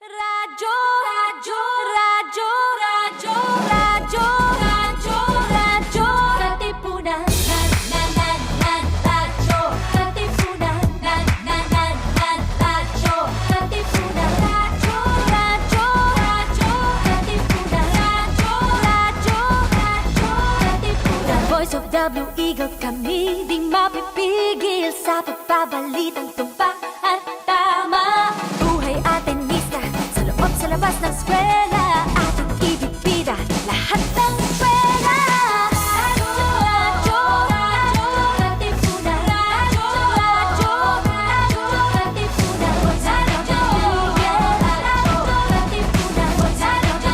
Radyo, radyo, radyo, radyo, radyo, radyo, radyo, Katipunan, radyo, Katipunan, radyo, Katipunan, radyo, radyo, radyo, Katipunan, radyo, Katipunan. Voice of the Eagle, kami di mapipigil sa pagbabalitang tumpak at tama. Buhay Atenista, sa loob sa labas ng eskwela, ating ibibida lahat ng eskwela. Radyo, radyo, radyo, Katipunan, radyo, radyo, radyo, Katipunan, radyo,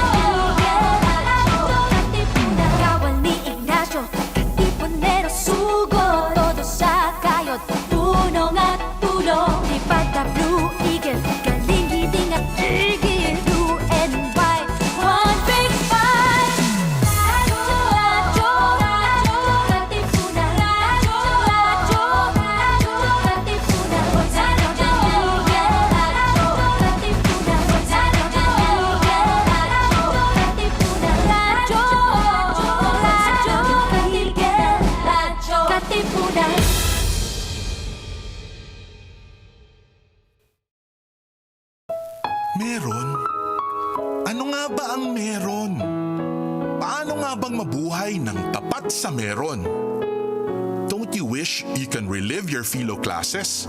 Katipunan, radyo, Katipunan. Kawal ni Ignacio, Katipunero sugo, todo sa kayod, tunong at tulong. Lipad na Blue Eagle, galing hiting at tigil, blue and white, one big fight. Radyo, radyo, radyo, Katipunan, radyo, radyo, radyo, Katipunan, radyo, Katipunan, radyo, Katipunan. Meron? Ano nga ba ang meron? Paano nga bang mabuhay ng tapat sa meron? Don't you wish you can relive your philo classes?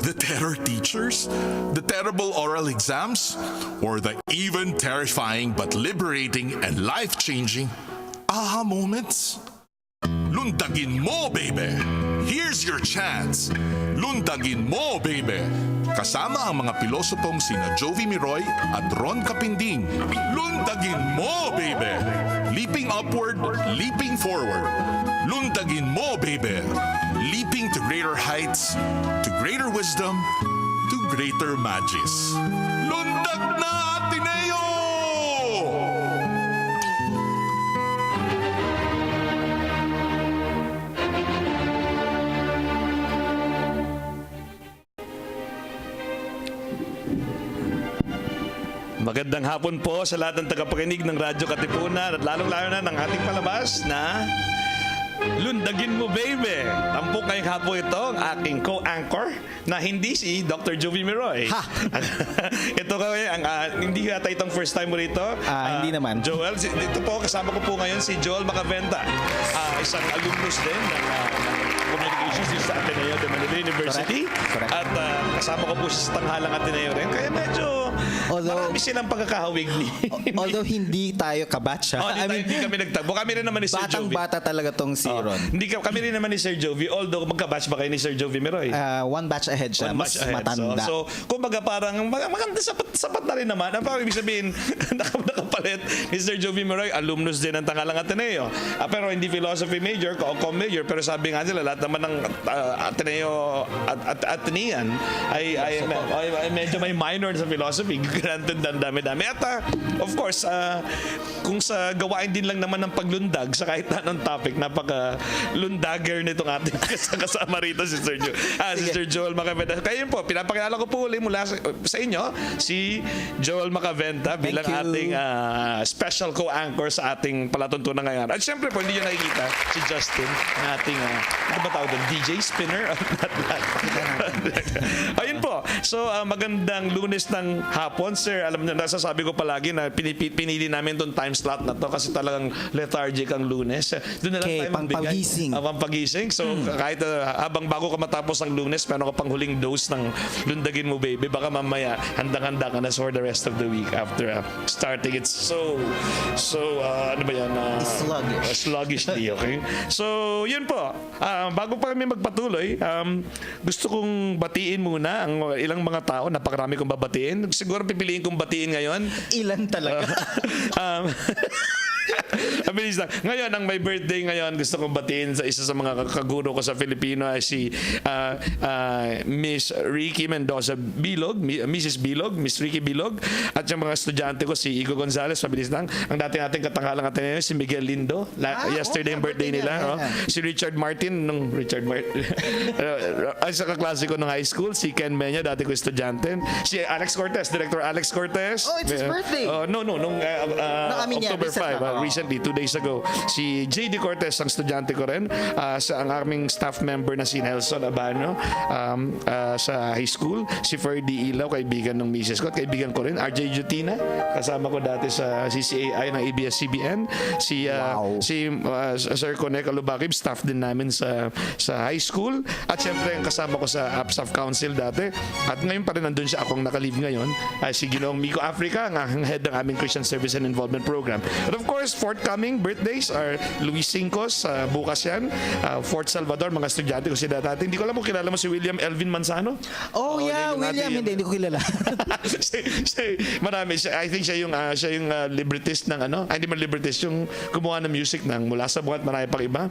The terror teachers? The terrible oral exams? Or the even terrifying but liberating and life-changing aha moments? Lundagin Mo Beybeh! Here's your chance! Lundagin Mo Beybeh! Kasama ang mga pilosopong sina Jovy Miroy at Capinding. Lundagin Mo Beybeh! Leaping upward, leaping forward. Lundagin Mo Beybeh! Leaping to greater heights, to greater wisdom, to greater magis. Lundag na, Ateneo! Magandang hapon po sa lahat ng tagapakinig ng Radyo Katipunan at lalong-lalo na ng ating palabas na Lundagin Mo Beybeh. Tampok ngayong hapon ito ang aking co-anchor na hindi si Dr. Jovy Miroy. Ha! Ito kami, hindi yata itong first time mo rito. Hindi naman. Joel, dito po, kasama ko po ngayon si Joel Macaventaang. Isang alumnus din ng Communications dito sa Ateneo University. Correct. At kasama ko po siya sa tanghalang Ateneo rin. Kaya medyo marami silang pagkakahawig ni. Although hindi tayo kabatch, Hindi kami nagtagbo. Kami rin naman ni Sir Jovy. batang-bata talaga tong si Ron. Kami rin naman ni Sir Jovy. Although magka-batch ba kayo ni Sir Jovy Miroy? One batch ahead siya. One Mas batch ahead. matanda. So, kumbaga parang maganda, sapat na rin naman. Ang parang ibig sabihin, nakapalit ni Sir Jovy Miroy, alumnus din ng Tanghalang Ateneo. Pero hindi philosophy major, o major. Pero sabi nga nila, lahat naman ng Ateneo Atenean ay medyo may minor sa philosophy. Granted ng dami-dami. At of course, kung sa gawain din lang naman ng paglundag sa kahit anong topic, napaka-lundager nitong ating kasama rito si Sir Joel. Si Sir Joel Macaventa. Kaya yun po, pinapakilala ko po ulit mula sa inyo, si Joel Macaventa bilang ating special co-anchor sa ating palatuntunan ngayon. At syempre po, hindi nyo nakikita si Justin, ang ating, ano ba tawag doon? DJ spinner? Ayun po. So, magandang Lunes ng hapon, sir. Alam niyo, nasasabi ko palagi na pinili namin itong time slot na to kasi talagang lethargic ang Lunes. Doon na lang tayo magbigay. Pampagising. So, kahit habang bago ka matapos ang Lunes, meron ka pang huling dose ng Lundagin Mo Beybeh. Baka mamaya, handang-handa ka na for the rest of the week after starting. It's so ano ba yan? Sluggishly, okay? So, yun po. Bago pa kami magpatuloy, gusto kong batiin muna ang ilang mga tao. Napakarami kong babatiin. Siguro pipiliin kong batiin ngayon. Ilan talaga? Mabilis lang. Ngayon, ang may birthday ngayon, gusto kong batiin sa isa sa mga kaguro ko sa Filipino ay si Miss Ricky Mendoza Bilog, Mrs. Bilog, Miss Ricky Bilog, at yung mga estudyante ko, si Igo Gonzalez, mabilis lang. Ang dating ating katangalang Ateneo, si Miguel Lindo. Yesterday yung birthday nila. Si Richard Martin, ay sa kaklase ko ng high school, si Ken Menya, dati ko estudyante. Si Alex Cortez, Director Alex Cortez. Oh, it's his birthday. No, nung October 5, recently, 2 days ago. Si JD Cortez, ang estudyante ko rin. Ang aming staff member na si Nelson Abano sa high school. Si Ferdy Ilaw, kaibigan ng misis ko at kaibigan ko rin. RJ Jutina, kasama ko dati sa CCAI ng ABS-CBN. Si Sir Connect Alubakib, staff din namin sa high school. At syempre, ang kasama ko sa APSAF Council dati. At ngayon pa rin nandun siya, akong naka-leave ngayon. Si Ginoong Miko Africa, ang head ng aming Christian Service and Involvement Program. But of course, forthcoming birthdays are Luis Cincos, bukas yan. Fort Salvador, mga estudyante ko sila dati. Hindi ko alam kung kilala mo si William Elvin Manzano. Yeah, William, hindi ko kilala. Marami. I think siya yung librettist ng hindi man librettist, yung gumawa ng music ng Mula sa Bungat, marami pang iba.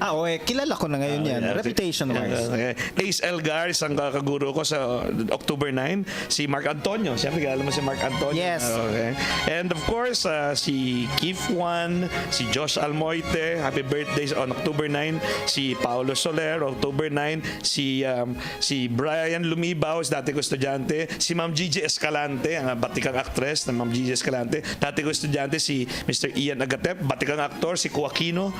Kilala ko na ngayon yan. Reputation-wise. Ace Elgar, isang kaguro ko sa October 9. Si Mark Antonio. Siyempre, kilala mo si Mark Antonio. Yes. Okay. And of course, si Keith Juan, si Josh Almoite, happy birthdays on October 9. Si Paolo Soler, October 9. Si Brian Lumibaw, dati ko estudyante. Si Ma'am Gigi Escalante, ang batikang actress na Ma'am Gigi Escalante. Dati ko estudyante si Mr. Ian Agatep, batikang aktor, si Joaquino.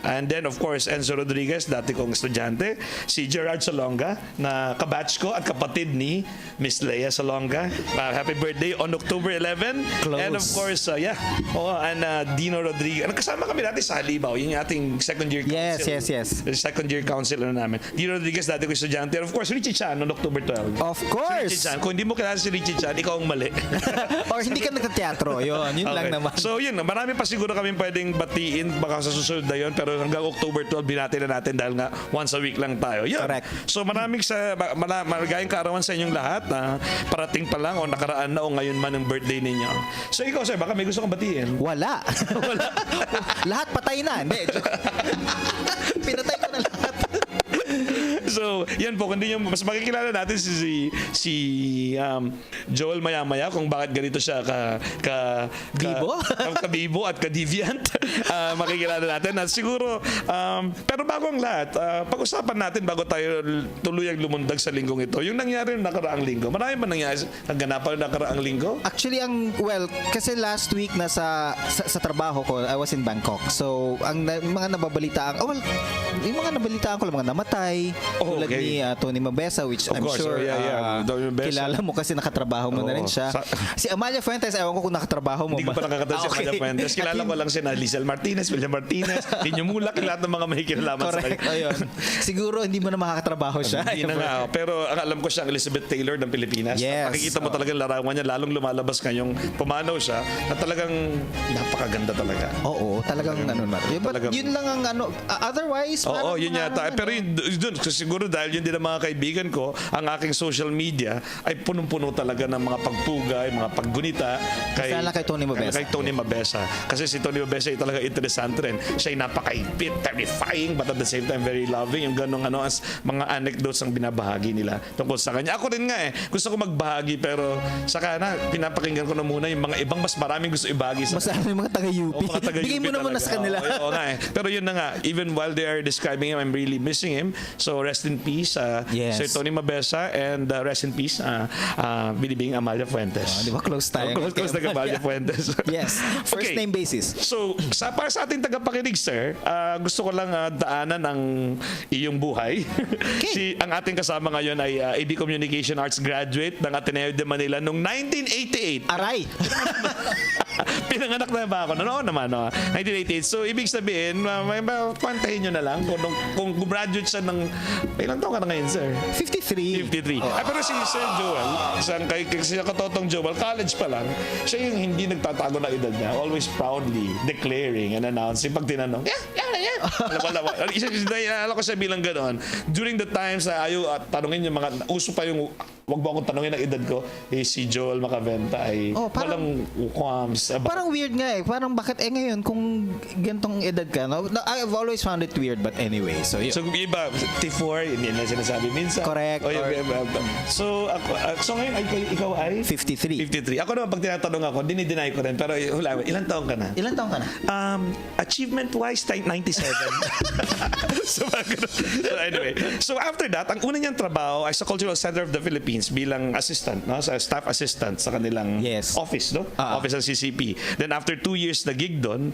And then, of course, Enzo Rodriguez, dati kong estudyante. Si Gerard Salonga, na kabatch ko at kapatid ni Miss Leia Salonga. Happy birthday on October 11. Close. And of course, and Dino Rodriguez. Kasama kami dati sa Halibaw, yung ating second year council. Yes. Second year council namin. Dino Rodriguez, dati ko estudyante. And of course, Richie Chan on October 12. Of Si course. Richie Chan. Kung hindi mo kilala si Richie Chan, ikaw ang mali. Or hindi ka nagtateatro. Yun lang naman. So yun, marami pa siguro kami pwedeng batiin baka sa susunod na yun, pero hanggang October 12 binati na natin dahil nga once a week lang tayo. Yun. Correct. So maraming maligayang kaarawan sa inyong lahat na parating pa lang o nakaraan na o ngayon man ang birthday ninyo. So ikaw, sir, baka may gusto kang batiin? Wala. Lahat patay na. Hindi. Pinatay ko na lahat. So, yan po, kundi yung mas makikilala natin si Joel maya-maya kung bakit ganito siya Bibo? kabibo at ka-deviant. Makikilala natin. At siguro, pero bago ang lahat, pag-usapan natin bago tayo tuluyang lumundag sa linggong ito. Yung nangyari ng nakaraang linggo. Marami ba nangyari ang ganapan ng nakaraang linggo? Actually, kasi last week na sa trabaho ko, I was in Bangkok. So, yung mga nababalitaan, yung mga nabalitaan ko lang, mga namatay, tulad ni Tony Mabesa, which Of I'm course, sure Tony Mabesa. kilala mo kasi nakatrabaho mo na rin siya. Si Amalia Fuentes, ewan ko kung nakatrabaho mo. Hindi ko pa nakakataon si Amalia Fuentes. Kilala ko lang si Lizelle Martinez, William Martinez, Linyo Mulak, lahat ng mga may kinalaman sa kanya. Correct. Ayun. Siguro hindi mo na makakatrabaho siya. Hindi na nga. Pero ang alam ko siya ang Elizabeth Taylor ng Pilipinas. Yes. Makikita mo talagang larawan niya, lalong lumalabas ngayong pumanaw siya, na talagang napakaganda talaga. Oo, talagang But yun lang ang otherwise, Oo, yun yata. Pero yun, siguro dahil yun din ang mga kaibigan ko, ang aking social media ay punong-puno talaga ng mga pagpugay, mga paggunita kay Tony Mabesa. Kay Tony Mabesa. Kasi si Tony Mabesa ay talaga interesante rin. Siya ay napakaipit, terrifying, but at the same time very loving. Yung ganong mga anecdotes ang binabahagi nila tungkol sa kanya. Ako rin nga gusto ko magbahagi, pero saka na, pinapakinggan ko na muna yung mga ibang mas maraming gusto ibahagi sa mas yung mga taga-UP. Bigay mo naman na sa kanila. Oo nga Pero yun na nga, even while they are describing him, I'm really missing him. So rest in peace, Yes. Sir Tony Mabesa, and rest in peace, Binibing Amalia Fuentes. Di ba close tayo? Close na Amalia Fuentes. Yes. First name basis. So, para sa ating tagapakinig, sir, gusto ko lang daanan ang iyong buhay. Ang ating kasama ngayon ay AD Communication Arts graduate ng Ateneo de Manila noong 1988. Aray! Pinanganak na ba ako? Oo naman, 1988. So, ibig sabihin, pantahin nyo na lang kung graduate siya ng... Ilang taon ka na ngayon, sir? 53. 53. Pero si Sir Joel, kasi katotong Joel, college pa lang, siya yung hindi nagtatago ng edad niya, always proudly declaring and announcing. Pag tinanong, yan. Alam ko siya bilang gano'n. During the times na ayaw tanungin yung mga, uso pa yung wag mo akong tanungin ang edad ko, si Joel Macaventa ay walang qualms about. Parang weird nga eh. Parang bakit ngayon kung gantong edad ka, no? I've always found it weird, but anyway. So, So kung iba, T4, hindi na sinasabi minsan. Correct. So, so ngayon, ikaw ay? 53. 53. Ako naman, pag tinatanong ako, dinideny ko rin. Pero hula, ilang taong ka na? Ilan taong ka na? Achievement-wise, 97. so anyway. So after that, ang una niyang trabaho ay sa Cultural Center of the Philippines bilang assistant, no? Sa staff assistant sa kanilang office, no? Office ng CCP. Then after 2 years na gig doon,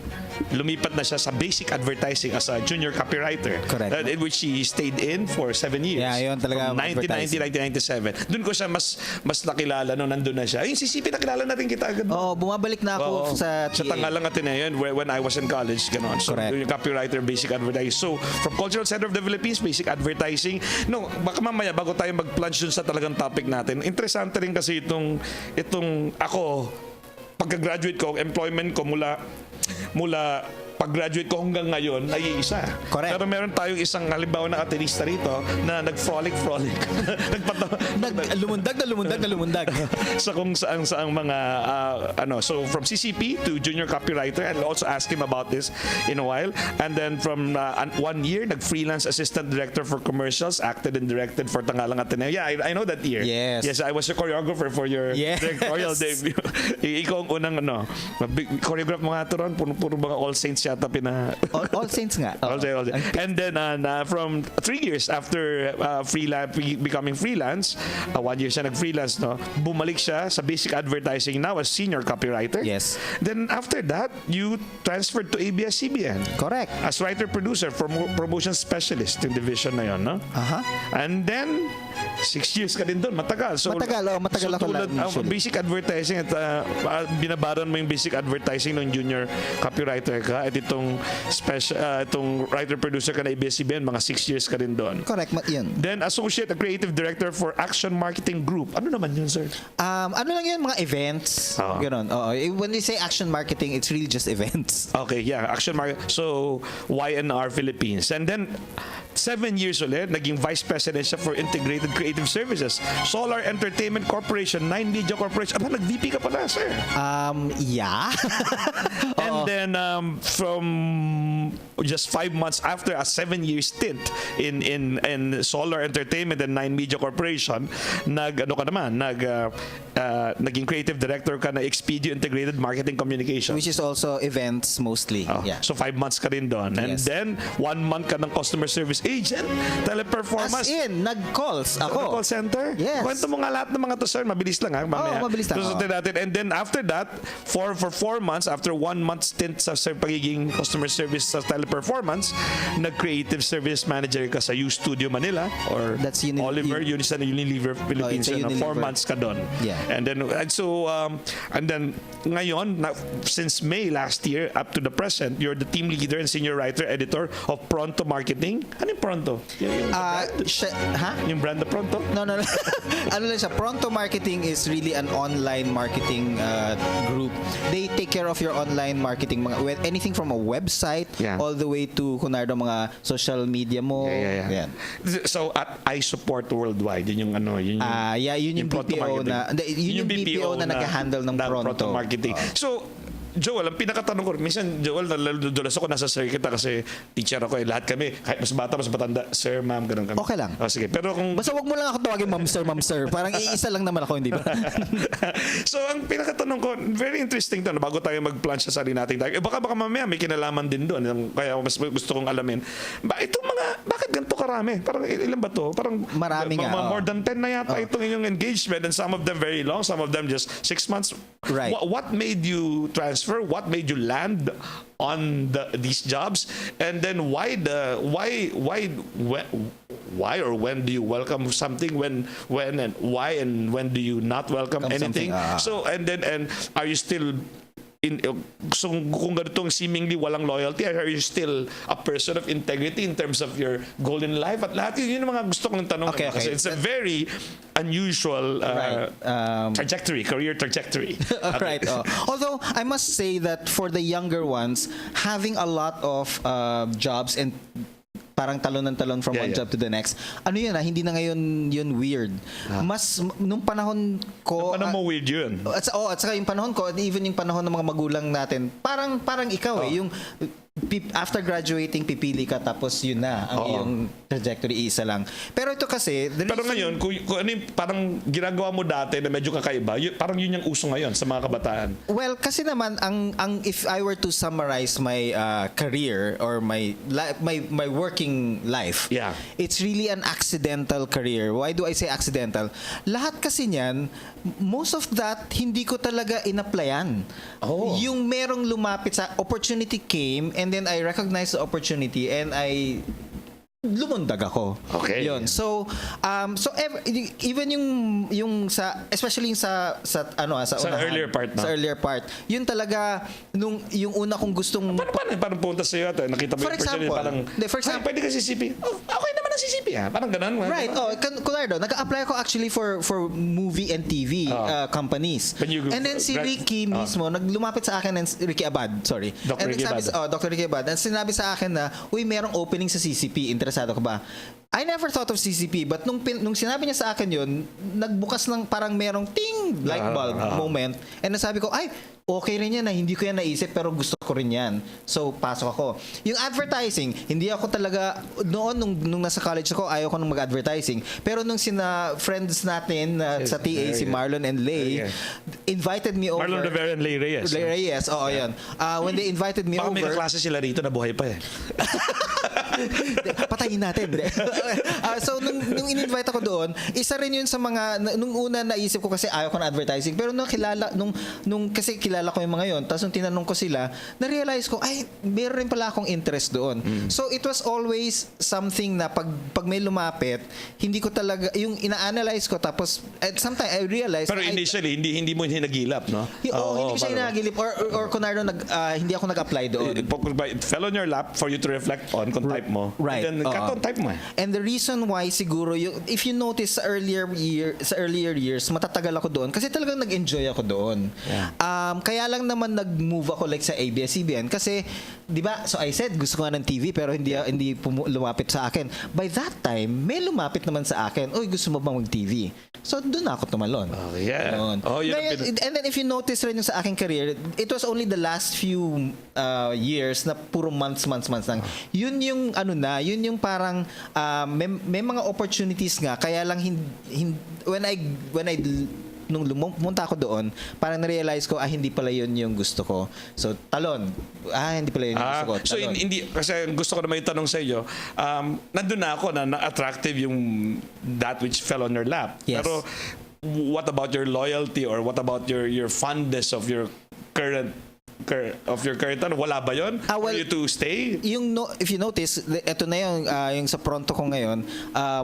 lumipat na siya sa basic advertising as a junior copywriter. Correct. In which he stayed in for 7 years. Yeah, yun talaga. From 1990, 1997. Doon ko siya mas nakilala nung nandun na siya. Yung CCP, nakilala na rin kita agad. Oo, bumabalik na ako sa TA. Sa Tangalang Ateneo yun, when I was in college, gano'n. So, Correct. yung copywriter, basic advertising. So, from Cultural Center of the Philippines, basic advertising. No, baka mamaya, bago tayo mag-plunge dun sa talagang topic natin, interesante rin kasi itong ako, pagka-graduate ko, employment ko mula pag-graduate ko hanggang ngayon ay isa. Correct. Pero meron tayong isang halimbawa na atenista rito na nag-frolic. Lumundag. Sa kung saang mga so from CCP to junior copywriter. I'll also ask him about this in a while. And then from 1 year, nag-freelance assistant director for commercials, acted and directed for Tangalang Ateneo. Yeah, I know that year. Yes, I was a choreographer for your directorial debut. Ikaw ang unang choreograph mga ito ron, puro mga All Saints yata All Saints nga. All Saints. And then from 3 years after becoming freelance, 1 year siya nag-freelance, no? Bumalik siya sa basic advertising now as senior copywriter. Yes. Then after that, you transferred to ABS-CBN. Correct. As writer-producer for promotion specialist yung division na yun, no? And then 6 years ka din doon, matagal. So, matagal ako lang. Basic advertising at binabaran mo yung basic advertising ng junior copywriter ka at itong writer-producer ka na ABS-CBN, mga 6 years ka din doon. Correct, yun. Then associate creative director for Action Marketing Group. Ano naman yun, sir? Ano lang yun, mga events. Ganon. When we say action marketing, it's really just events. Okay, yeah. Action marketing. So, YNR Philippines. And then 7 years ulit, naging Vice President siya for Integrated Creative Services. Solar Entertainment Corporation, 9 Media Corporation. VP ka pala, sir. Yeah. And then from just 5 months after a 7-year stint in Solar Entertainment and 9 Media Corporation, naging creative director ka na Expedia Integrated Marketing Communication. Which is also events mostly. Yeah. So 5 months ka rin doon. And then 1 month ka ng customer service agent, teleperformance. As in, nag-calls ako. Call center? Yes. Kwento mo nga lahat ng mga to, sir. Mabilis lang, ha? Mamaya. Mabilis lang. Natin. And then after that, for 4 months, after 1 month stint sa pagiging customer service sa teleperformance, nag-creative service manager ka sa U Studio Manila or That's Oliver, Unilever Philippines. 4 months ka doon. Yeah. And then ngayon, since May last year up to the present, you're the team leader and senior writer, editor of Pronto Marketing. Ano yung Pronto? Yung brand na Pronto? No. Ano lang siya, Pronto Marketing is really an online marketing group. They take care of your online marketing, anything from a website all the way to mga social media mo. Yeah. So at I Support Worldwide, yun yung BPO na nag-handle ng Pronto Marketing. So Joel, ang pinakatanong ko, minsan, Joel, nadulas ako nasa sir kita kasi teacher ako lahat kami, kahit mas bata, mas matanda, sir, ma'am, ganun kami. Okay lang. Sige, pero kung... Basta wag mo lang ako tawagin ma'am, sir. Parang iisa lang naman ako, hindi ba? So, ang pinakatanong ko, very interesting to, bago tayo mag-plunge sa sarili natin. Baka mamaya may kinalaman din doon, kaya mas gusto kong alamin. Bakit ganito karami? Parang ilan ba to? Parang marami nga. More than 10 na yata itong inyong engagement, and some of them very long, some of them just 6 months. Right. What made you transfer? What made you land on these jobs? And then why or when do you welcome something? When and why and when do you not welcome anything? So and are you still so kung ganitong seemingly walang loyalty, are you still a person of integrity in terms of your goal in life? At lahat yun yung mga gusto kong tanong. Okay. Kasi it's a very unusual career trajectory. Right. Although I must say that for the younger ones, having a lot of jobs and parang talon ng talon from one job to the next. Ano yun hindi na ngayon yun weird. Mas nung panahon ko Paano mo weird yun? at saka yung panahon ko, even yung panahon ng mga magulang natin, parang ikaw yung after graduating pipili ka tapos yun na ang iyong trajectory isa lang. Pero ito kasi Pero ngayon, kung ano yung parang ginagawa mo dati na medyo kakaiba, parang yun yung uso ngayon sa mga kabataan. well, kasi naman ang if I were to summarize my career or my working life, Yeah. it's really an accidental career. Why do I say accidental? Lahat kasi niyan, most of that hindi ko talaga in-applyan. Yung merong lumapit sa opportunity came and then I recognized the opportunity and I lumundag ako. Okay. Yun. So even yung sa especially sa unahan, earlier part, no? Sa earlier part. Yun talaga yung una kong gustong Parang punta sa'yo ito, nakita mo For yung person, example, parang, for example, pwede ka CCP. Okay naman ang CCP ha. Parang ganun. right. Kunwari nag-apply ako actually for movie and TV companies. And then si Ricky mismo naglumapit sa akin Ricky Abad, sorry. Dr. Ricky Abad. Dr. Ricky Abad. And sinabi sa akin na, uy, merong opening sa CCP. Interesado ka ba? I never thought of CCP, but nung sinabi niya sa akin yun, nagbukas ng parang merong ting light bulb moment. And nasabi ko, ay, okay rin yan na hindi ko yan naisip pero gusto ko rin yan. So, pasok ako. Yung advertising, hindi ako talaga, noon nung nasa college ako, ayaw ko nung mag-advertising. Pero nung sina friends natin sa TA, si Marlon and Lay, invited me over. Marlon Rivera and Lay Reyes. Lay Reyes, oo, yun. When they invited me Baka over. may kaklase sila rito na buhay pa eh. Patayin natin. So, nung in-invite ako doon, isa rin yun sa mga, nung una naisip ko kasi ayaw ko na advertising. Pero nung kasi kilala ko yung mga yun, tapos nung tinanong ko sila, na-realize ko, ay, meron rin pala akong interest doon. So, it was always something na pag may lumapit, hindi ko talaga, yung ina-analyze ko, tapos, sometimes I realized, Pero initially, hindi mo hinagilap, no? hindi ko siya hinagilip. Or kunwari, hindi ako nag-apply doon. It fell on your lap for you to reflect on kung type mo. Right. And then, type mo eh. And the reason why siguro, if you notice sa earlier years, matatagal ako doon kasi talagang nag-enjoy ako doon. Yeah. Kaya lang naman nag-move ako like sa ABS-CBN kasi, di ba, so I said gusto ko nga ng TV pero hindi lumapit sa akin. By that time, may lumapit naman sa akin, uy, gusto mo bang mag-TV? So doon ako tumalon. Oh, yeah. Yun. And then if you notice rin yung sa aking career, it was only the last few years na puro months lang. Yun yung yun yung parang may mga opportunities nga kaya lang when I nung pumunta ako doon, parang na-realize ko, hindi pala yun yung gusto ko. So, talon. Hindi pala yun yung gusto ko. Talon. So, hindi, kasi gusto ko na may tanong sa iyo, nandun na ako na attractive yung that which fell on your lap. Yes. Pero, what about your loyalty or what about your fondness of your current wala ba yun? Well, for you to stay? If you notice, ito na yung sa Pronto ko ngayon,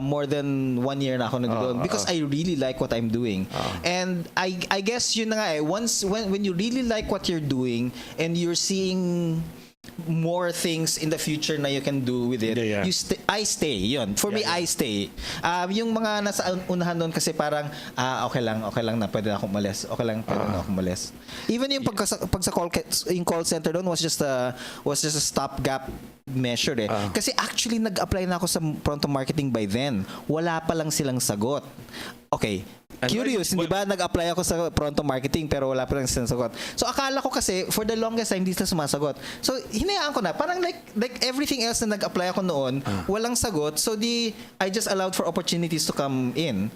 more than 1 year na ako nagdoon because I really like what I'm doing. And I guess yun na nga when you really like what you're doing and you're seeing more things in the future na you can do with it. Yeah. I stay. Yun. For me, I stay. Yung mga nasa unahan doon kasi parang okay lang na pwede na akong umalis. Okay lang pwede na akong umalis. Even yung pag sa call center doon was just a stopgap measure eh. Kasi actually nag-apply na ako sa Pronto Marketing by then. Wala pa lang silang sagot. Okay. Curious, hindi ba? Nag-apply ako sa Pronto Marketing pero wala pa lang silang sagot. So akala ko kasi for the longest time hindi sila sumasagot. So hinayaan ko na. Parang like everything else na nag-apply ako noon, walang sagot. So I just allowed for opportunities to come in.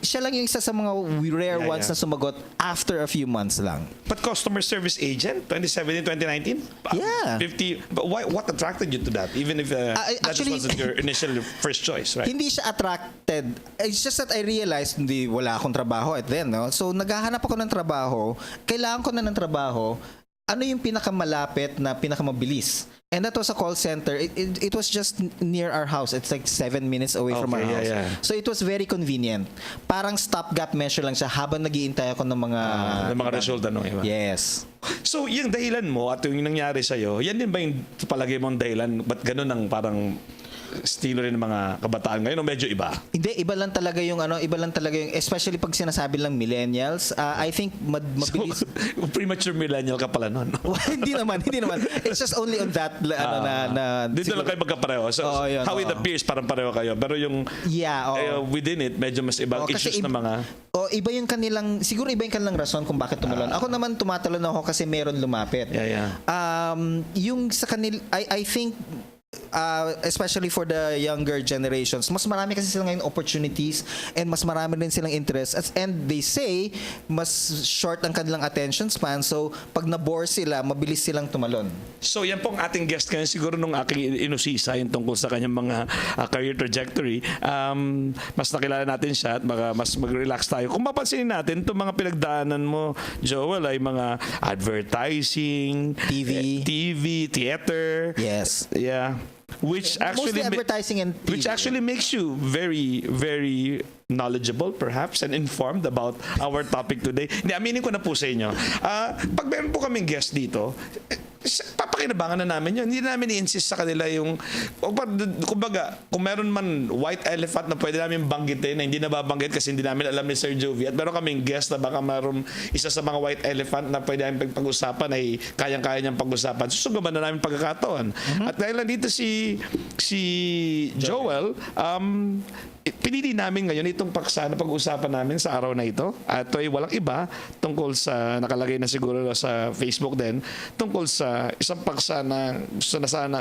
Siya lang yung isa sa mga rare ones na sumagot after a few months lang. But customer service agent, 2017, 2019? Yeah. 50. But what attracted you to that? Even if that actually, wasn't your initial first choice, right? Hindi siya attracted. It's just that I realized wala akong trabaho at then, no? So naghahanap ako ng trabaho. Kailangan ko na ng trabaho. Ano yung pinakamalapit na pinakamabilis? And that was a call center. It was just near our house. It's like 7 minutes away from our house. Yeah. So it was very convenient. Parang stopgap measure lang siya habang nag-iintay ako ng mga resulta nung iba. Yes. So, yung dahilan mo at yung nangyari sa'yo, yan din ba yung palagay mong dahilan? Ba't ganun ang parang estilo rin ng mga kabataan ngayon o medyo iba? Hindi, iba lang talaga yung especially pag sinasabi lang millennials, I think mabilis. So, premature millennial ka pala nun. hindi naman. It's just only on that Dito lang kayo magkapareho. So, yun, how it appears, parang pareho kayo. Pero yung within it, medyo mas ibang issues na mga... iba yung kanilang, siguro iba yung kanilang rason kung bakit tumalon. Ako naman tumatalon ako kasi meron lumapit. Yeah. Yung sa kanil, I think especially for the younger generations, mas marami kasi silang ngayon opportunities and mas marami rin silang interests, and they say mas short ang kanilang attention span, so pag na-bore sila, mabilis silang tumalon. So yan pong ating guest ngayon, siguro nung aking inusisa yung tungkol sa kanyang mga career trajectory, mas nakilala natin siya at mas mag-relax tayo. Kung mapansinin natin, itong mga pinagdaanan mo, Joel, ay mga advertising, TV, theater. Yes. Yeah. Which actually mostly advertising and TV. Which actually makes you very, very knowledgeable perhaps and informed about our topic today. Hindi, aminin ko na po sa inyo. Pag meron po kaming guest dito, papakinabangan na namin yun. Hindi namin i-insist sa kanila yung, kumbaga, kung meron man white elephant na pwede namin banggitin na hindi nababanggit kasi hindi namin alam ni Sir Jovy, at meron kaming guest na baka meron isa sa mga white elephant na pwede namin pag-usapan ay kayang-kaya niyang pag-usapan, susugaban na namin pagkakataon. At dahil nandito si Joel, pinili namin ngayon itong paksa na pag-uusapan namin sa araw na ito. At ito ay walang iba tungkol sa, nakalagay na siguro sa Facebook din, tungkol sa isang paksa na gusto na sana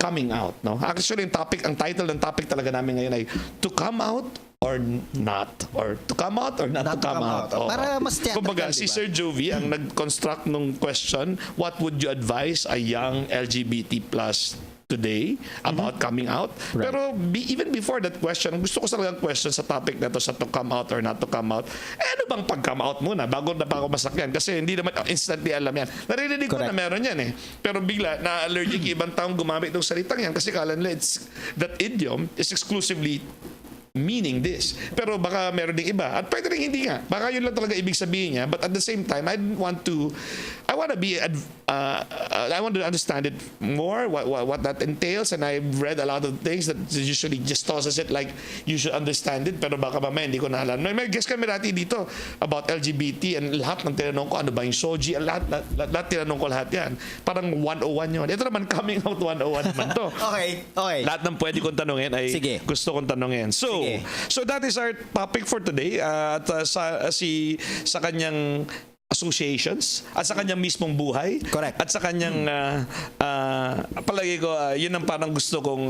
coming out. No? Actually, ang title ng topic talaga namin ngayon ay To Come Out or Not, or To Come Out or Not to Come Out. Para mas theatrical, kumbaga, si Sir Jovy ang nag-construct nung question, what would you advise a young LGBT plus today about coming out? Right. Pero even before that question, gusto ko talagang question sa topic na to, sa to come out or not to come out. Ano bang pag-come out muna bago na pa ako masakyan? Kasi hindi naman instantly alam yan. Naririnig ko na meron yan eh. Pero bigla na allergic ibang taong gumamit ng salitang yan kasi kala nila that idiom is exclusively meaning this. Pero baka meron ding iba. At pwede rin hindi nga. Baka yun lang talaga ibig sabihin niya. But at the same time, I want to understand it more, what that entails. And I've read a lot of things that usually just tosses it like you should understand it. Pero baka mamaya hindi ko na alam. May guest kami dati dito about LGBT and lahat ng tinanong ko, ano ba yung soji? Lahat tinanong ko lahat yan. Parang 101 yun. Ito naman, coming out 101 naman to. Okay. Lahat ng pwede kong tanongin ay gusto kong tanongin. So that is our topic for today. At sa kanyang associations at sa kanyang mismong buhay. Correct. At sa kanyang palagi ko yun ang parang gusto kong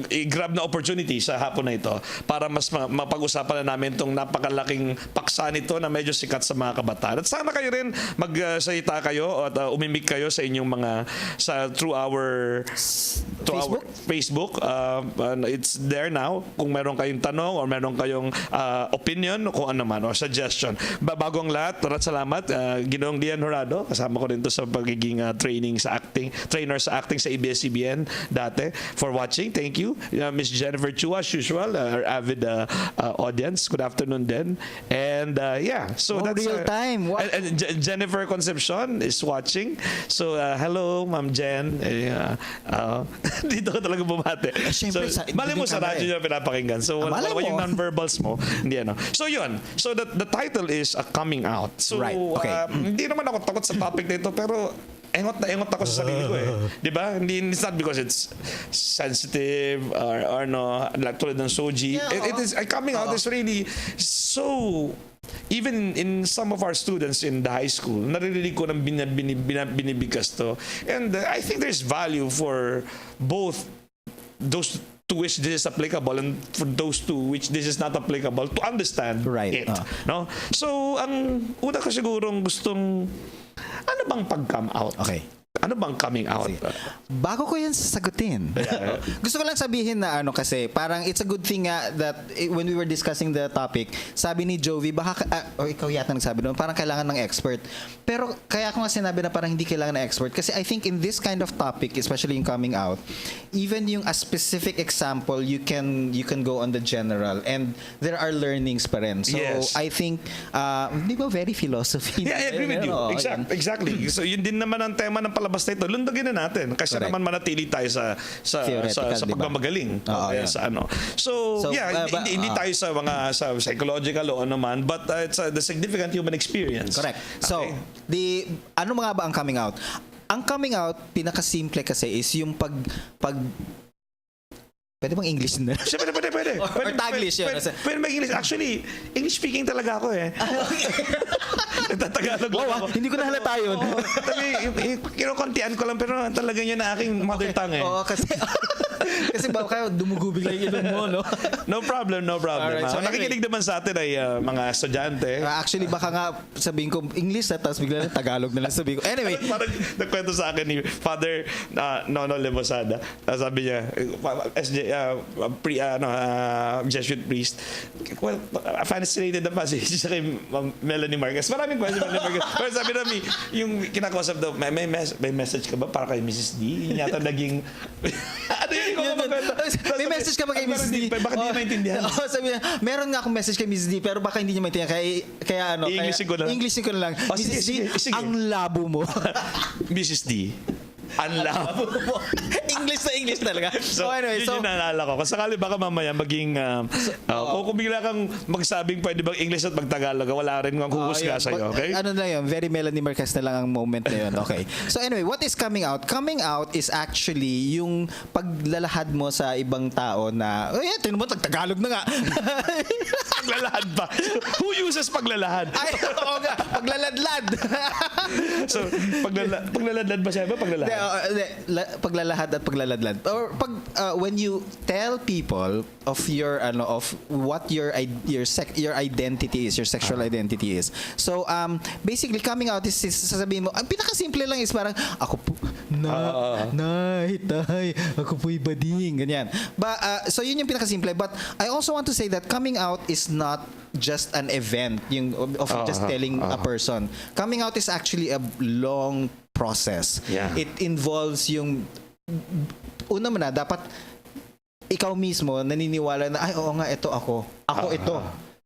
i-grab na opportunity sa hapon na ito para mas mapag-usapan na namin itong napakalaking paksa nito na medyo sikat sa mga kabataan. At sana kayo rin magsalita kayo at umimik kayo sa inyong mga through our Facebook. It's there now. Kung meron kayong tanong or meron kayong opinion kung ano man or suggestion. Bago ang lahat, salamat Ginoong Lian Horado. Kasama ko rin to sa pagiging trainer sa acting sa ABS-CBN dati. For watching, thank you. Miss Jennifer Chua, as usual, our avid audience. Good afternoon din. And so that's real time. And Jennifer Concepcion is watching. So hello, Ma'am Jen. Dito ka talaga bumate. Siyempre, mali mo sa radyo niya pinapakinggan. So wala yung non-verbals mo. Hindi ano. So yun. So the title is Coming Out. So right. Okay. Hindi naman ako takot sa topic nito, pero engot ako sa sarili ko eh. Di ba? It's not because it's sensitive or no, like tulad ng soji. It is coming out is really so. Even in some of our students in the high school, naririnig ko ng binibigkas to. And I think there's value for both those to which this is applicable and for those to which this is not applicable to understand it. No? So, ang una ko sigurong gustong ano bang pag-come out? Okay. Ano bang coming out? Bago ko yan sasagutin. Gusto ko lang sabihin na kasi parang it's a good thing that when we were discussing the topic, sabi ni Jovy, baka ikaw yata nagsabi doon, parang kailangan ng expert. Pero kaya ko nga sinabi na parang hindi kailangan ng expert kasi I think in this kind of topic, especially in coming out, even yung a specific example, you can go on the general and there are learnings pa rin. So I think di ba very philosophy? Yeah, I agree with you. Exactly. So yun din naman ang tema ng palabas na ito, lundagin na natin. Kasi Correct. naman manatili tayo sa Theoretical, sa di ba? pagmamagaling. Oo, Kaya yan. sa ano. So, yeah, hindi tayo sa mga sa psychological o ano man, but it's the significant human experience. Correct. So, ano mga ba ang coming out? Ang coming out, pinakasimple kasi is yung pag pwede bang English na? Siya, pwede. Or Taglish yun. Pwede mag-English. Actually, English speaking talaga ako eh. Nagtatagalog lang ako. Hindi ko nahalata yun. Kinukontian ko lang, pero talaga yun na aking mother tongue eh. Oo, kasi ba kayo dumugubig lang yung mo, no? No problem. Alright, so Nakikinig naman sa atin ay mga estudyante. Actually, baka nga sabihin ko English na tapos bigla na Tagalog na lang sabihin ko. Anyway. Parang nagkwento sa akin ni Father Nono Lemosada. Sabi niya, Jesuit priest. Well, fascinated na pa siya kay Melanie Marquez. Maraming question Melanie Marquez. Pero sabi namin, yung kinakausap daw, may message ka ba para kay Mrs. D? Yung yata naging... ano yun? May message ka ba kay Mrs. D? Baka hindi niya maintindihan. Sabi niya, meron nga akong message kay Mrs. D, pero baka hindi niya maintindihan. Kaya ano, I-Englishin ko na lang. Englishin ko na lang. Oh, Mrs. D, sige. ang labo mo. Mrs. D. Ang labo. English talaga. So anyway, yun yung naalala ko. Kung sakali baka mamaya maging... kung bigla kang magsabing pwede bang English at magtagalog, wala rin kang huhusga sa'yo, okay? Ano na yun? Very Melanie Marquez na lang ang moment na yun. Okay. So anyway, what is coming out? Coming out is actually yung paglalahad mo sa ibang tao na, tingnan mo, Tagalog na nga. Paglalahad ba? Who uses paglalahad? Ay, oo nga. Paglaladlad. So, paglaladlad ba siya? Paglalahad? Paglalahad at paglaladlad. Or when you tell people of your of what your identity is, your sexual identity is. So basically coming out is sasabihin mo, ang pinakasimple lang is parang ako po ako po'y bading, ganyan. So yun yung pinakasimple, but I also want to say that coming out is not just an event of just telling a person. Coming out is actually a long process. Yeah. It involves yung una mo na dapat ikaw mismo naniniwala na ay oo nga ito ako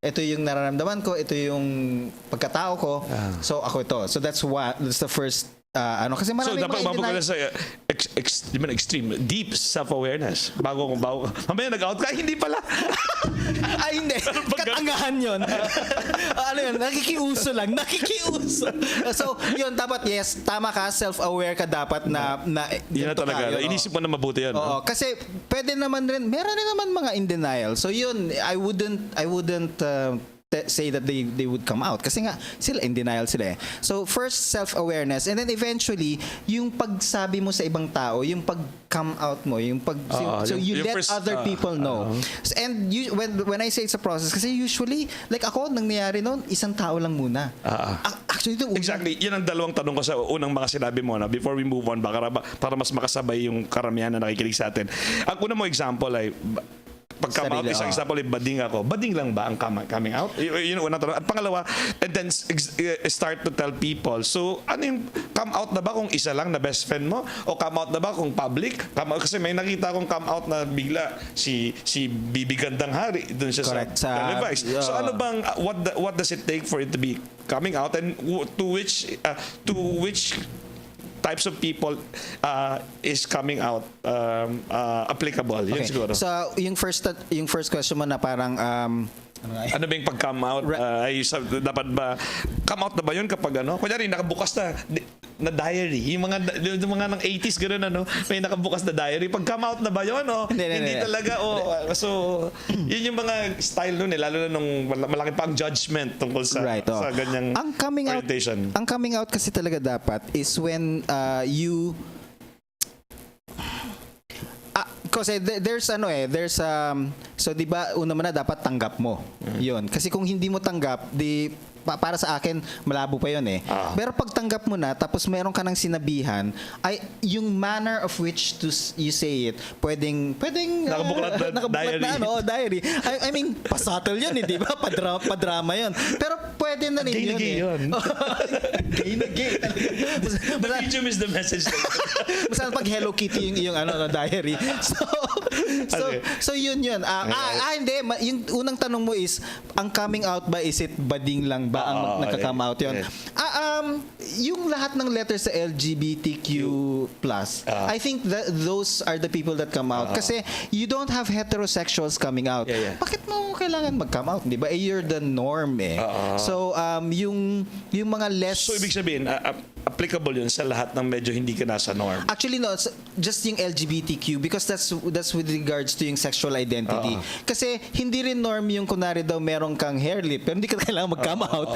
ito yung nararamdaman ko, ito yung pagkatao ko, so ako ito. So that's the first kasi So marami dapat umabot ka na sa extreme, deep self-awareness. Bago mamaya nag-out ka, hindi pala. Ay, hindi. Katangahan yun. Ano yun? Nakikiuso. So, yun, dapat, yes, tama ka, self-aware ka dapat na Yun na talaga. Inisip mo na mabuti yan. Oo, kasi pwede naman rin, meron rin naman mga in denial. So, yun, I wouldn't say that they would come out kasi nga sila in denial sila eh. So first self-awareness and then eventually yung pagsabi mo sa ibang tao, yung pag-come out mo, yung so you let first, other people know. And when I say it's a process kasi usually like ako nangyayari noon isang tao lang muna. Actually exactly. Yan ang dalawang tanong ko sa unang mga sinabi mo na before we move on para mas makasabay yung karamihan na nakikinig sa atin. Ang una mo example ay pag-come out, isang example, bading ako. Bading lang ba ang coming out? Yun ang unang tanong. At pangalawa, and then start to tell people. So, ano yung come out na ba kung isa lang na best friend mo? O come out na ba kung public? Kasi may nakita akong come out na bigla si Bibi Gandang Hari. Doon siya correct, sa televised. So, ano bang, what does it take for it to be coming out? And to which types of people is coming out applicable. Yun siguro. So yung first question mo na parang ano ba yung pag-come out? Dapat ba come out na ba yun kapag ano? Kunyari nakabukas na diary. Yung mga ng 80s gano'n ano, may nakabukas na diary. Pag come out na ba yun? Hindi talaga. So yun yung mga style nun eh. Lalo na nung malaki pa ang judgment tungkol sa ganyang orientation. Ang coming out kasi talaga dapat is when you kasi there's so 'di ba una mo na dapat tanggap mo. 'Yun. Kasi kung hindi mo tanggap, para sa akin malabo pa 'yon eh. Pero pag tanggap mo na tapos meron ka ng sinabihan, ay yung manner of which to you say it, pwedeng nakabuklat na diary. I mean, pasatol 'yun, di ba? Padrama 'yun. Pero pwede na rin yun. Gay na gay. The medium is the message. Basta pag Hello Kitty yung diary. So yun. Hindi. Yung unang tanong mo is, ang coming out ba, is it bading lang ba ang nagka-come out yun? Yung lahat ng letters sa LGBTQ+, I think that those are the people that come out. Kasi you don't have heterosexuals coming out. Bakit mo kailangan mag-come out, di ba? You're the norm eh. So, yung mga less... So, ibig sabihin, applicable yun sa lahat ng medyo hindi ka nasa norm. Actually, no, it's just yung LGBTQ because that's with regards to yung sexual identity. Kasi hindi rin norm yung kunwari daw meron kang hair lip pero hindi ka kailangan mag-come out.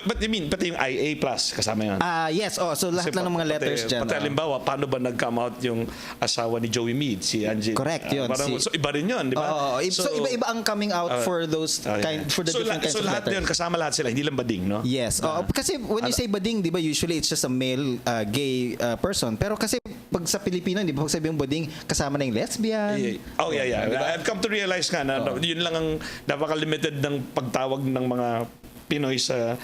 But you mean, pati yung IA+, kasama yun? Yes, so lahat lang ng mga letters dyan. Pati halimbawa, paano ba nag-come out yung asawa ni Joey Mead, si Angie? Correct, yun. So, iba rin yun, di ba? So, iba-iba ang coming out for those for the different kinds of letters. So, lahat yun, kasama lahat sila, hindi lang bading, no? Yes. Kasi when you say bading, di ba, usually it's just a male gay person. Pero kasi pag sa Pilipino, di ba, pag sabi yung bading, kasama na yung lesbian. Diba? I've come to realize nga na yun lang ang napaka-limited ng pagtawag ng mga Pinoy sa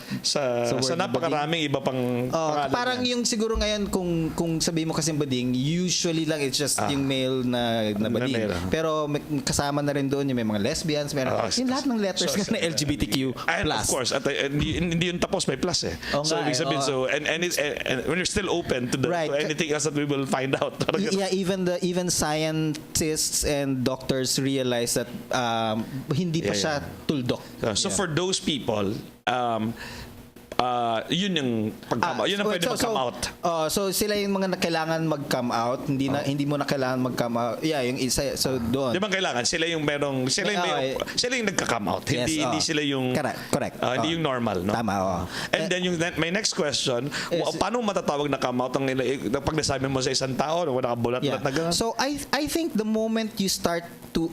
napakaraming iba pang pangalan. Parang yung siguro ngayon kung sabihin mo kasi bading, usually lang it's just yung male na bading. Pero kasama na rin doon yung may mga lesbians, yung lahat ng letters na LGBTQ+. And of course, hindi yun tapos, may plus eh. So ibig sabihin, and when you're still open to anything else that we will find out. Even scientists and doctors realize that hindi pa siya tuldok. So for those people, yun yung yun ang pwede mag-come out. So sila yung mga na kailangan mag-come out, hindi mo na kailangan mag-come out. Yung isa, so doon. Di ba kailangan sila yung sila yung nagka-come out. Hindi sila yung correct. Hindi yung normal, no? Tama, And then my next question, paano matatawag na come out pag nasabi mo sa isang tao na nakabulat-bulat na gano'n? So I think the moment you start to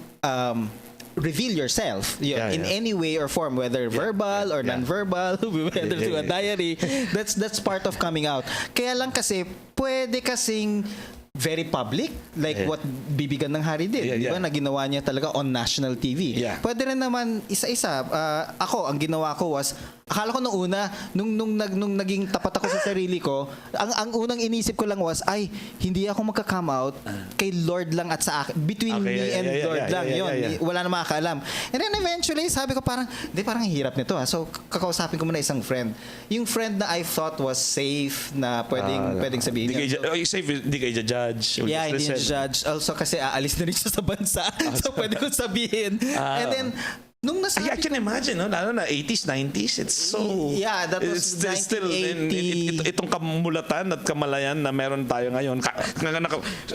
reveal yourself in any way or form, whether verbal or non-verbal, whether through a diary, that's part of coming out. Kaya lang kasi pwede kasing very public, like what Bibigan ng Hari did, di ba, na ginawa niya talaga on national TV. Pwede rin naman isa-isa. Ako, ang ginawa ko was, akala ko nung una, nung naging tapat ako sa sarili ko, ang unang inisip ko lang was, hindi ako magka-come out kay Lord lang at sa akin. Between me and Lord lang yun. Wala na makakaalam. And then eventually, sabi ko parang hirap nito. So, kakausapin ko muna isang friend. Yung friend na I thought was safe, na pwedeng sabihin niya. Safe, hindi kayo judge. Hindi niya judge. Also kasi aalis na rin siya sa bansa. So pwede ko sabihin. And then, nung nasabi I can imagine, no? Lalo na 80s, 90s, it's so... Yeah, that was still 1980. Itong kamulatan at kamalayan na meron tayo ngayon.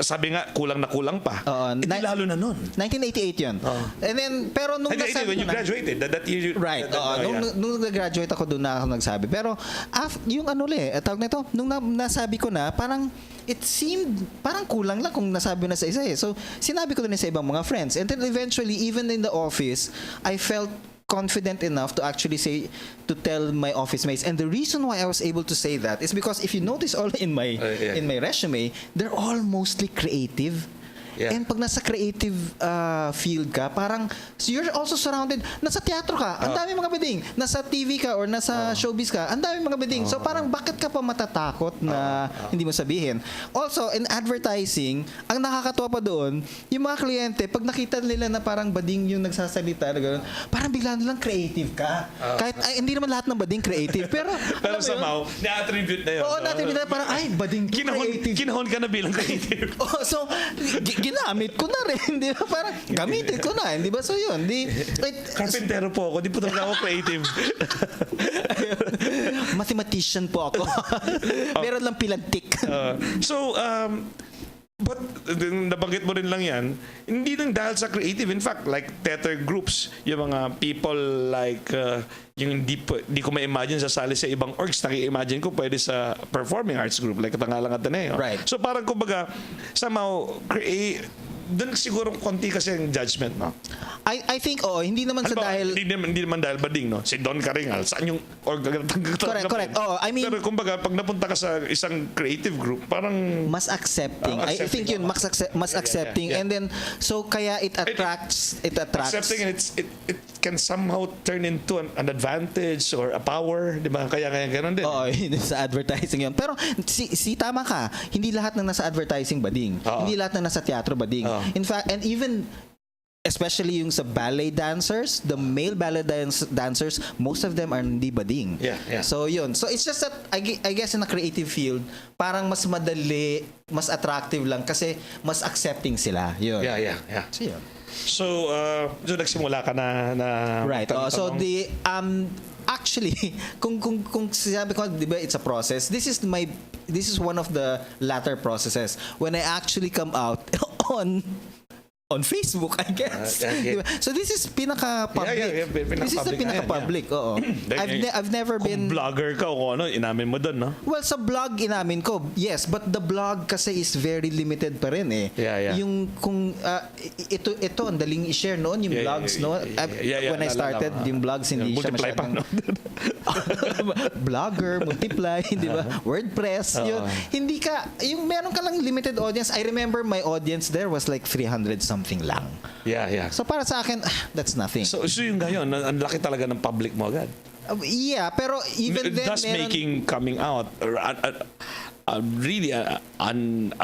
Sabi nga, kulang na kulang pa. Lalo na nun. 1988 yun. And then, pero nung nasabi when you graduated, that year... Right. Nung nag-graduate ako, doon na ako nagsabi. Pero, yung tawag na ito, nung nasabi ko na, parang, it seemed, parang kulang lang kung nasabi na sa isa eh. So, sinabi ko na sa ibang mga friends. And then eventually, even in the office, I felt confident enough to actually tell my office mates. And the reason why I was able to say that is because if you notice all in my resume, they're all mostly creative. And pag nasa creative field ka, parang so you're also surrounded. Nasa teatro ka, ang dami mga beding. Nasa TV ka or nasa showbiz ka, ang dami mga beding. So parang bakit ka pa matatakot na hindi mo sabihin? Also, in advertising, ang nakakatuwa pa doon, yung mga kliyente, pag nakita nila na parang bading yung nagsasalita, parang bigla nilang creative ka. Kahit hindi naman lahat ng bading creative. Pero somehow, na-attribute na yun. Oo, na-attribute na parang, bading creative. Kinahon ka na bilang creative. So, ginamit ko na rin, di ba? Parang gamitin ko na, di ba? So yun, Carpentero po ako, di po talaga ako creative. Mathematician po ako. Meron lang pilantik. But nabanggit mo rin lang yan, hindi lang dahil sa creative. In fact, like theater groups, yung mga people like yung di ko ma-imagine sasali sa ibang orgs, naki-imagine ko pwede sa performing arts group like Tangalang Ateneo. Right. So parang kumbaga somehow doon siguro konti kasi yung judgment, no? I think, hindi naman sa dahil... Hindi naman dahil bading, no? Si Don Caringal, saan yung... Correct. I mean... Pero kumbaga, pag napunta ka sa isang creative group, parang... Mas accepting. I think yun, mas accepting. And then, so kaya it attracts... Accepting, and it can somehow turn into an advantage or a power, di ba? Kaya gano'n din. Sa advertising yun. Pero, tama ka, hindi lahat ng nasa advertising bading. Hindi lahat ng nasa teatro bading. In fact, and especially yung sa ballet dancers, the male ballet dancers, most of them are hindi bading. Yeah. So yun. So it's just that I guess in a creative field, parang mas madali, mas attractive lang kasi mas accepting sila. Yun. Yeah. So yun. So, nagsimula ka na Right. So the actually kung sabi ko, 'di ba, it's a process. This is one of the latter processes when I actually come out on Facebook, I guess. Okay. Diba? So this is pinaka-public. Yeah, This is the pinaka-public. Oo. I've never been... Kung vlogger ka o ano, inamin mo doon, no? Well, sa blog inamin ko, yes, but the blog kasi is very limited pa rin eh. Yeah. Yung kung ito ang daling i-share noon yung blogs, no? When I started, yung blogs hindi siya multiply pa, masyadong... no? Blogger, multiply, di ba? WordPress, yun. Hindi ka, yung meron ka lang limited audience. I remember my audience there was like 300 something lang. Yeah. So para sa akin, that's nothing. So yung ngayon, ang laki talaga ng public mo agad. Yeah, pero even then, Thus making coming out really an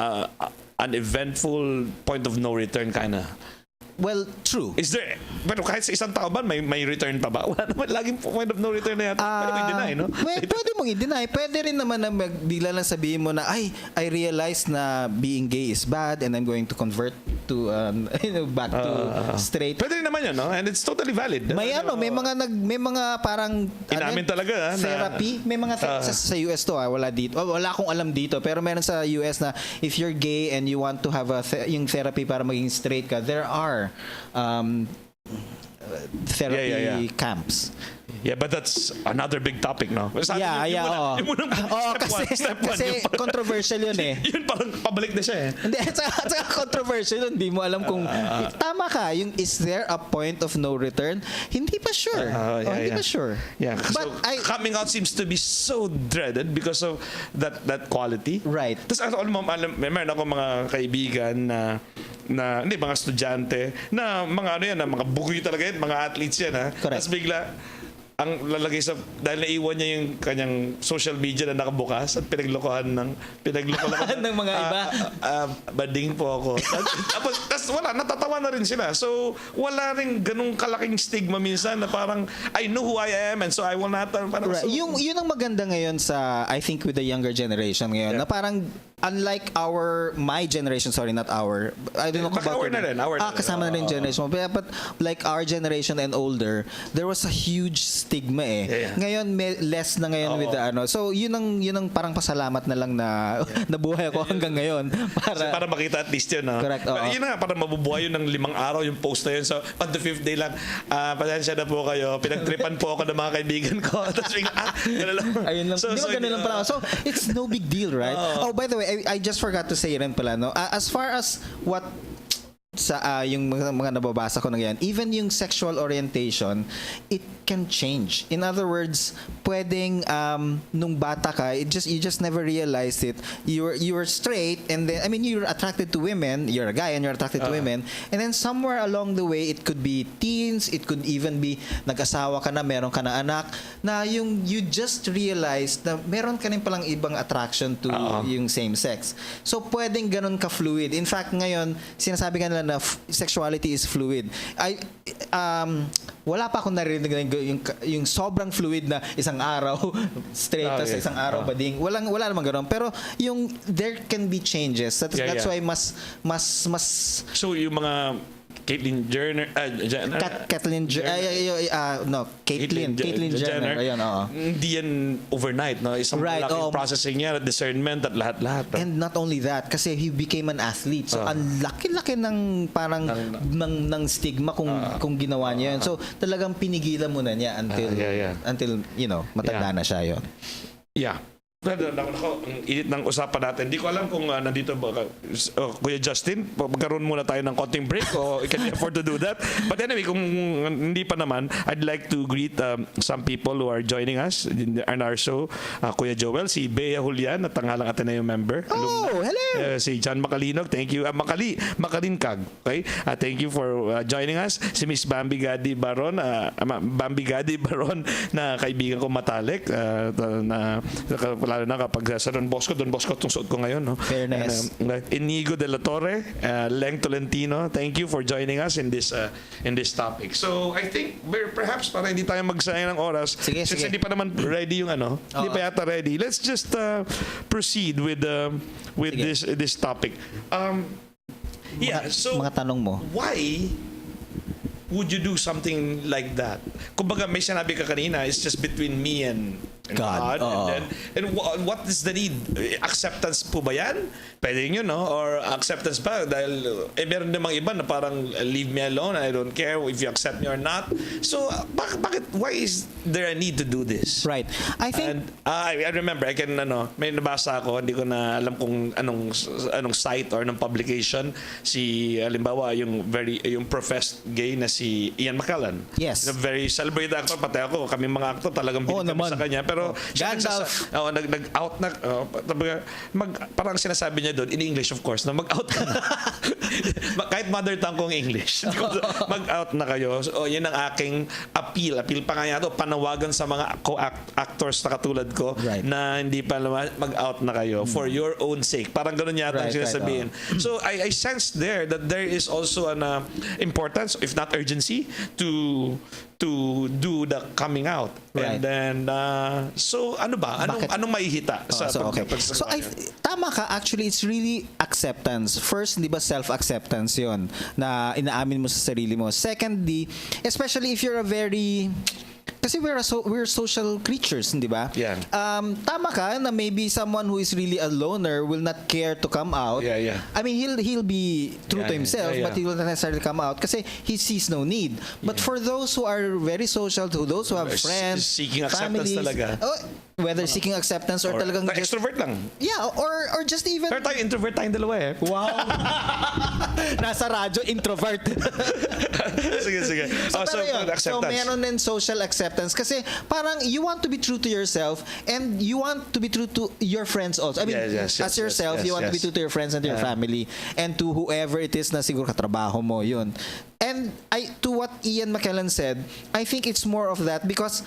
eventful point of no return kind of. well, true. Is there, pero kahit sa isang taon ba, may return pa ba? Wala naman, laging point of no return na yata. Pwede mo i-deny, no? Pwede mong i-deny. Pwede rin naman na bigla lang sabihin mo na, I realize na being gay is bad and I'm going to convert to, back to straight. Pwede rin naman yun, no? And it's totally valid. May may mga parang inamin talaga, therapy. May mga sa US to, wala dito. Wala akong alam dito, pero meron sa US na if you're gay and you want to have yung therapy para maging straight ka, there are therapy camps. Yeah, but that's another big topic, no? Yung step one. Kasi controversial yun eh. Yun parang pabalik na siya eh. Hindi, at saka controversial yun. Hindi mo alam kung tama ka. Yung is there a point of no return? Hindi pa sure. Hindi pa sure. Yeah. But so, coming out seems to be so dreaded because of that quality. Right. Tapos meron ako mga kaibigan na hindi, mga estudyante na mga bugoy talaga yan, mga athletes yan ha. Correct. Tapos bigla ang lalagay dahil naiwan niya yung kanyang social media na nakabukas at pinaglokohan ng mga iba. Bading po ako. Tapos wala, natatawa na rin sila. So wala rin ganung kalaking stigma minsan na parang I know who I am and so I will not right. So, yun ang maganda ngayon sa I think with the younger generation ngayon na parang unlike my generation, sorry, not our, I don't know about our na rin. Kasama na rin generation. But like our generation and older, there was a huge stigma eh. Yeah. Ngayon less na ngayon with the So yun ang parang pasalamat na lang na nabuhay ako hanggang ngayon para makita at least yun. No? Correct. Yun na, para mabubuhay yun ng 5 araw yung post na yun. So on the 5th day lang, pasensya na po kayo, pinagtripan po ako ng mga kaibigan ko. Tapos gano'n lang. Ayun lang. Di ba gano'n lang pala? So it's no big deal, right? By the way, I just forgot to say rin pala, no? As far as what sa yung mga nababasa ko na yan, even yung sexual orientation, it can change. In other words, pwedeng nung bata ka, you just never realized it. You were straight and then you're attracted to women, you're a guy and you're attracted to women, and then somewhere along the way it could be teens, it could even be nag-asawa ka na, meron ka na anak, na you just realized na meron ka rin palang ibang attraction to yung same sex. So pwedeng ganun ka fluid. In fact, ngayon sinasabi ka nila na sexuality is fluid. Wala pa akong narinig yung sobrang fluid na isang araw straight tapos isang araw bading. Wala namang ganoon. Pero yung there can be changes. That's why mas So yung mga Caitlyn Jenner, Caitlyn Jenner. Ayun, hindi yan overnight, no? Isang malaking processing niya, discernment at lahat-lahat. And not only that, kasi he became an athlete. So, ang laki-laki ng parang ng stigma kung ginawa niya yun. So, talagang pinigilan muna niya until matanda na siya yun. Yeah. Ang init ng usapan natin. Hindi ko alam kung nandito ba Kuya Justin, magkaroon muna tayo ng konting break o can you afford to do that? But anyway, kung hindi pa naman, I'd like to greet some people who are joining us in our show. Kuya Joel, si Bea Julian, at tanghalang Ateneo member. Oh, hello! Si John Macalinog, thank you. Makalinkag, okay? Thank you for joining us. Si Miss Bambi Gadi Baron na kaibigan ko matalik, na lalo na kapag sa Don Bosco itong suot ko ngayon, no? Fairness. And, Inigo de la Torre, Leng Tolentino, thank you for joining us in this topic. So I think perhaps para hindi tayo magsayang ng oras, Sige, since sige. hindi pa naman ready yung hindi pa yata ready, let's just proceed with this topic. So Mga tanong mo. why would you do something like that? Kumbaga may sinabi ka kanina, it's just between me and God. and what is the need? Acceptance po ba yan? Pwede yun, no? Or acceptance ba? Dahil meron namang iba na parang leave me alone, I don't care if you accept me or not. So bakit why is there a need to do this? Right. I think And I remember, may nabasa ako, hindi ko na alam kung anong site or anong publication, halimbawa, yung professed gay na si Ian McKellen. Yes. A very celebrated actor, pati ako, kami mga actor talagang binig kami naman. sa kanya. Pero siya Gandalf. nag-out na, parang sinasabi niya doon, in English of course, na mag-out ka na. Kahit mother tongue kong English. Mag-out na kayo. So, yun ang aking appeal. Appeal pa nga to, panawagan sa mga co-actors na katulad ko, Right. na hindi pa mag-out na kayo for your own sake. Parang ganun yata ang Right, sinasabihin. So I sensed there that there is also an importance, if not urgency, to do the coming out. Right. And then so ano ba? Bakit? Anong maihita sa okay. So tama ka, actually it's really acceptance. First, 'di ba, self-acceptance 'yon na inaamin mo sa sarili mo. Secondly, especially if you're a very kasi we're social creatures, di ba? Yeah. Tama ka na maybe someone who is really a loner will not care to come out. Yeah. I mean, he'll be true to himself, yeah. but he will not necessarily come out kasi he sees no need. But for those who are very social, to those who have friends, seeking acceptance families, talaga. Whether seeking acceptance or talagang just, extrovert lang. yeah, or just even Pero tayo introvert tayong dalawa eh. wow. Nasa radyo, introvert. sige. So, pero yun, so acceptance. meron din social acceptance kasi parang you want to be true to yourself and you want to be true to your friends also. I mean, Yes, as yourself, yes, you want to be yes. true to your friends and to your family and to whoever it is na siguro katrabaho mo, yun. And to what Ian McKellen said, I think it's more of that because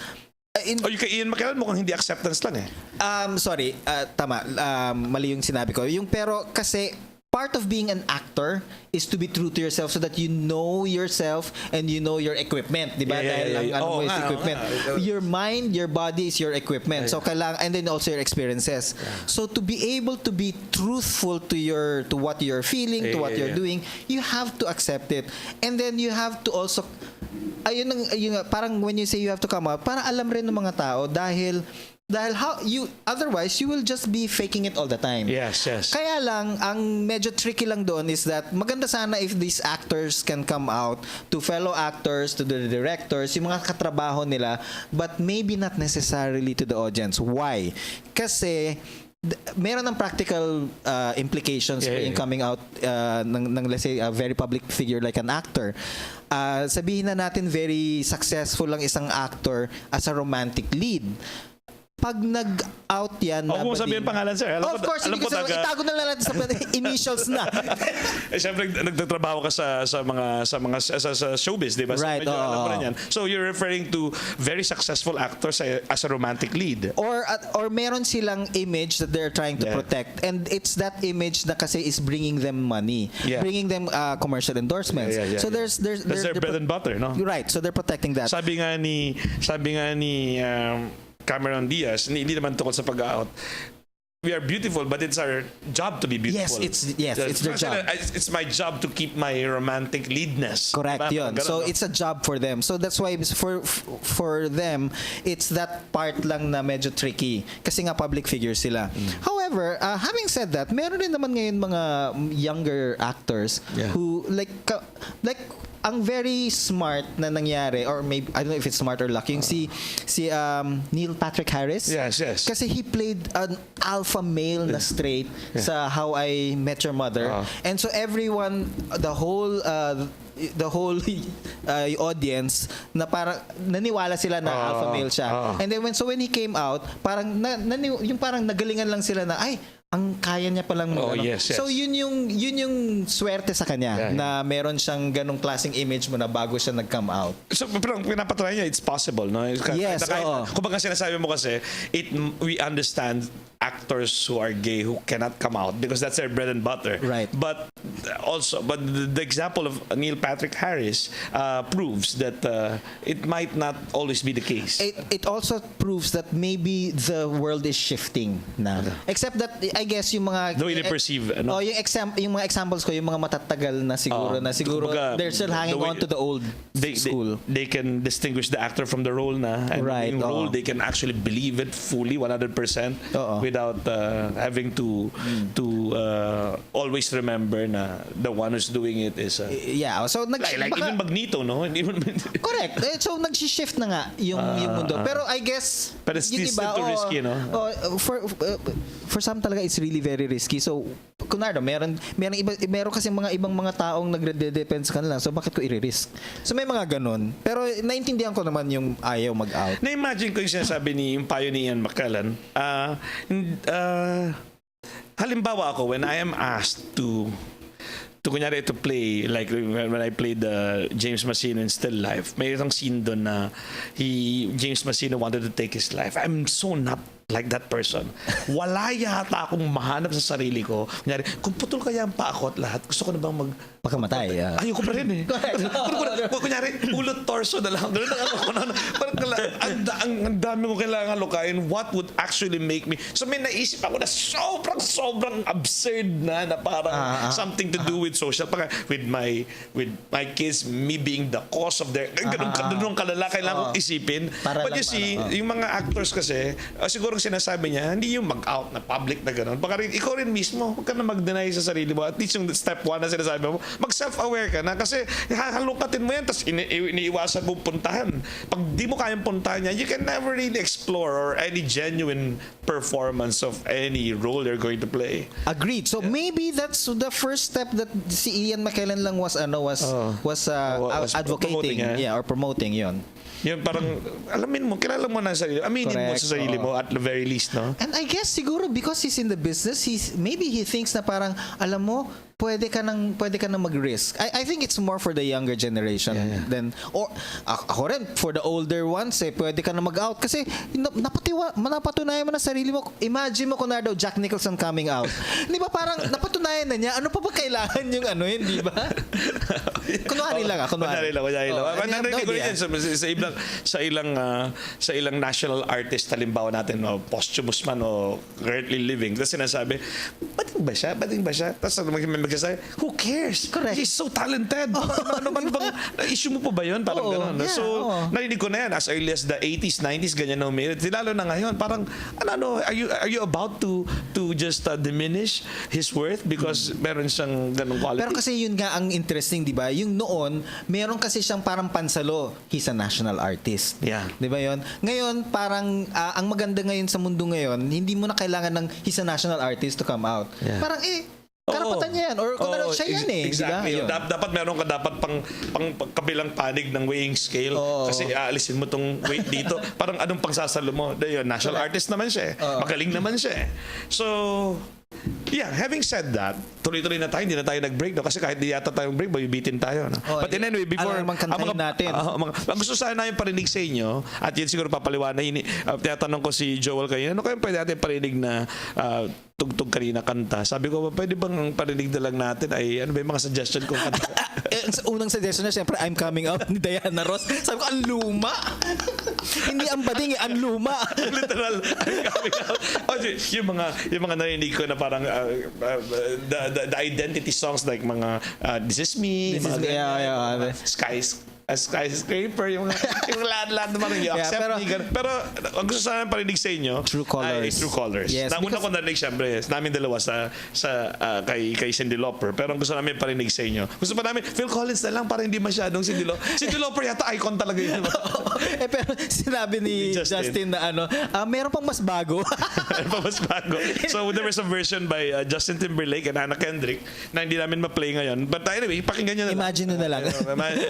Yung kay Ian McKellen mukhang hindi acceptance lang eh. sorry, tama. Mali yung sinabi ko. Pero kasi part of being an actor is to be true to yourself so that you know yourself and you know your equipment, di ba? Dahil ang ano mo is equipment. Your mind, your body is your equipment. So kailangan, and then also your experiences. So to be able to be truthful to what you're feeling, to what you're doing, you have to accept it. And then you have to also parang when you say you have to come out, para alam rin ng mga tao dahil otherwise you will just be faking it all the time. Yes. Kaya lang ang medyo tricky lang doon is that maganda sana if these actors can come out to fellow actors, to the directors, yung mga katrabaho nila, but maybe not necessarily to the audience. Why? Kasi meron ng practical implications in coming out ng let's say a very public figure like an actor. Sabihin na natin very successful lang isang actor as a romantic lead. Pag nag-out yan na Huwag mo sabihin pangalan, sir. of course, hindi kasi itago na lang natin sa initials na. Siyempre, nagtatrabaho ka sa showbiz, di ba? Right, So, medyo alam mo rin yan. So, you're referring to very successful actors as a romantic lead. Or meron silang image that they're trying to protect. And it's that image na kasi is bringing them money. Yeah. Bringing them commercial endorsements. So there's That's their bread and butter, no? Right. So they're protecting that. Sabi nga ni Cameron Diaz, hindi naman tukol sa pag-out. We are beautiful, but it's our job to be beautiful. It's their job. It's my job to keep my romantic leadness. Correct, diba? yun. So it's a job for them. So that's why for them, it's that part lang na medyo tricky. Kasi nga public figures sila. However, having said that, meron din naman ngayon mga younger actors who like ang very smart na nangyari, or maybe I don't know if it's smart or lucky, yung si Neil Patrick Harris. Yes. Kasi he played an alpha male na straight sa How I Met Your Mother. And so everyone, the whole audience na parang naniwala sila na alpha male siya. And then when he came out, parang yung parang nagalingan lang sila na ay ang kaya niya palang yes. So yun yung swerte sa kanya na meron siyang ganong klaseng image mo na bago siya nag-come out. So pero pinapatry niya, it's possible, no? Yes, oo. Kung baga sinasabi mo kasi, we understand actors who are gay who cannot come out because that's their bread and butter. Right. But the example of Neil Patrick Harris proves that it might not always be the case. It also proves that maybe the world is shifting na. Except that I guess yung mga The way they perceive, ano? yung mga examples ko, yung mga matatagal na siguro kumbaga, they're still hanging on to the old school. They can distinguish the actor from the role na, and Right, yung role oo. they can actually believe it fully 100% Oo. without having to always remember na the one who's doing it is Yeah, so like even Magneto, no? Even correct. So nag-shift na nga yung mundo. Pero I guess But it's yun, still too risky, no? For some talaga it's really very risky. So kunwari meron kasi mga ibang mga taong nagre-depend sa kanila. So bakit ko i-risk? So may mga ganun. Pero naintindihan ko naman yung ayaw mag-out. Na-imagine ko yung sinasabi yung payo ni Ian McKellen. Halimbawa ako, when I am asked to kunyari to play, like when I played James Massino in Still Life, may isang scene doon na James Massino wanted to take his life. I'm so not like that person. Wala yata akong mahanap sa sarili ko. Kunyari, kung putol kaya ang pa ako at lahat, gusto ko na bang Pagkamatay. ayoko pa rin eh. Kunyari, ulot torso na lang. Ganun ang ang dami ko kailangan lukain. What would actually make me... So may naisip ako na sobrang absurd na parang something to do with social. With my kids, me being the cause of their... Ganun kalala, kailangan kong isipin. But you see, yung mga actors kasi, siguro sinasabi niya, hindi yung mag-out na public na gano'n. Baka rin, ikaw rin mismo, huwag ka na mag-deny sa sarili mo. At least yung step 1 na sinasabi mo, mag-self-aware ka na kasi halukatin mo yan tapos iniiwasan mo puntahan. Pag di mo kayang puntahan yan, you can never really explore or any genuine performance of any role you're going to play. Agreed. So maybe that's the first step that si Ian McKellen lang was advocating, or promoting yon. Yun, parang, alamin mo, kilala mo na sarili. Aminin mo Correct. sa sarili mo at the very least, no? And I guess siguro because he's in the business, maybe he thinks na parang, alam mo, pwede ka nang mag-risk. I think it's more for the younger generation than, or ako rin, for the older ones, pwede ka na mag-out. Kasi napatunayan mo na sarili mo. Imagine mo kung na daw Jack Nicholson coming out. Di ba parang napatunayan na niya, ano pa ba kailangan yung yun, di ba? Kunwari lang. Kunwari lang. Narinig ko rin yan sa ilang national artist, halimbawa natin, posthumous man o currently living. Tapos sinasabi, bading ba siya? Tapos magsasabi, who cares? Correct. He's so talented. Ano man bang issue mo pa ba yun? Parang gano'n. Yeah, So, narinig ko na yan as early as the 80s, 90s, ganyan na umirit. Lalo na ngayon, parang, are you about to just diminish his worth because meron siyang ganong quality? Pero kasi yun nga ang interesting, di ba? Yung noon, meron kasi siyang parang pansalo. He's a national artist. Yeah. Di ba yun? Ngayon, parang ang maganda ngayon sa mundo ngayon, hindi mo na kailangan ng he's a national artist to come out. Yeah. Parang karapatan niya yan. Or kung siya yan exactly. Diba? Dapat meron ka pang kabilang panig ng weighing scale. Kasi aalisin mo tong weight dito. Parang anong pangsasalo mo? National artist naman siya. Magaling naman siya. So, yeah, having said that, tuloy-tuloy na tayo, hindi na tayo nag-break, no? Kasi kahit di yata tayong break, bibitin tayo. No? But anyway, before... natin. Ang gusto sana namin parinig sa inyo, at yun siguro papaliwanag, tinatanong ko si Joel kanina, ano kayong pwede natin parinig na tugtog kanina kanta? Sabi ko, pwede bang parinig na lang natin ay ano ba yung mga suggestion kong kanta? Unang suggestion na, syempre, I'm Coming Out ni Diana Ross. Sabi ko, ang luma. Hindi ang bading, ang luma. Literal, I'm Coming Out. Yung mga narinig ko na parang the identity songs like mga This Is Me, Skyscraper, yung lahat naman yung accept me. Pero ang gusto sana parinig sa inyo True Colors. ay True Colors. Yes, Una ko narinig siyempre, namin dalawa kay Cyndi Lauper. Pero ang gusto namin parinig sa inyo, gusto pa namin Phil Collins na lang para hindi masyadong Cyndi Lauper. Cyndi Lauper yata icon talaga yun. Pero sinabi ni Justin na meron pang mas bago. So there was a version by Justin Timberlake and Anna Kendrick na hindi namin ma-play ngayon. But anyway, pakinggan nyo na lang. Imagine nyo na lang.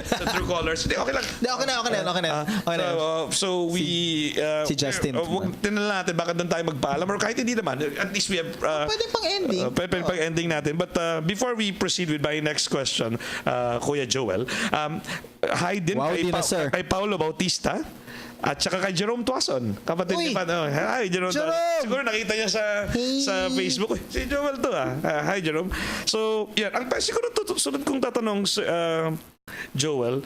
Sa True Colors. Okay lang. Okay na. So we... Si Justin. Tinala natin, baka doon tayo magpaalam. Or kahit hindi naman, at least we have... Pwede pang ending. Pwede pang ending natin. But before we proceed with my next question, Kuya Joel, hi din kay Paulo Bautista. At saka kay Jerome Tuason, kapatid Uy! ni Pan. Hi, Jerome. Jerome! Siguro nakita niya sa Facebook. Si Joel to hi, Jerome. So, yan. Siguro sunod kong tatanong, Joel,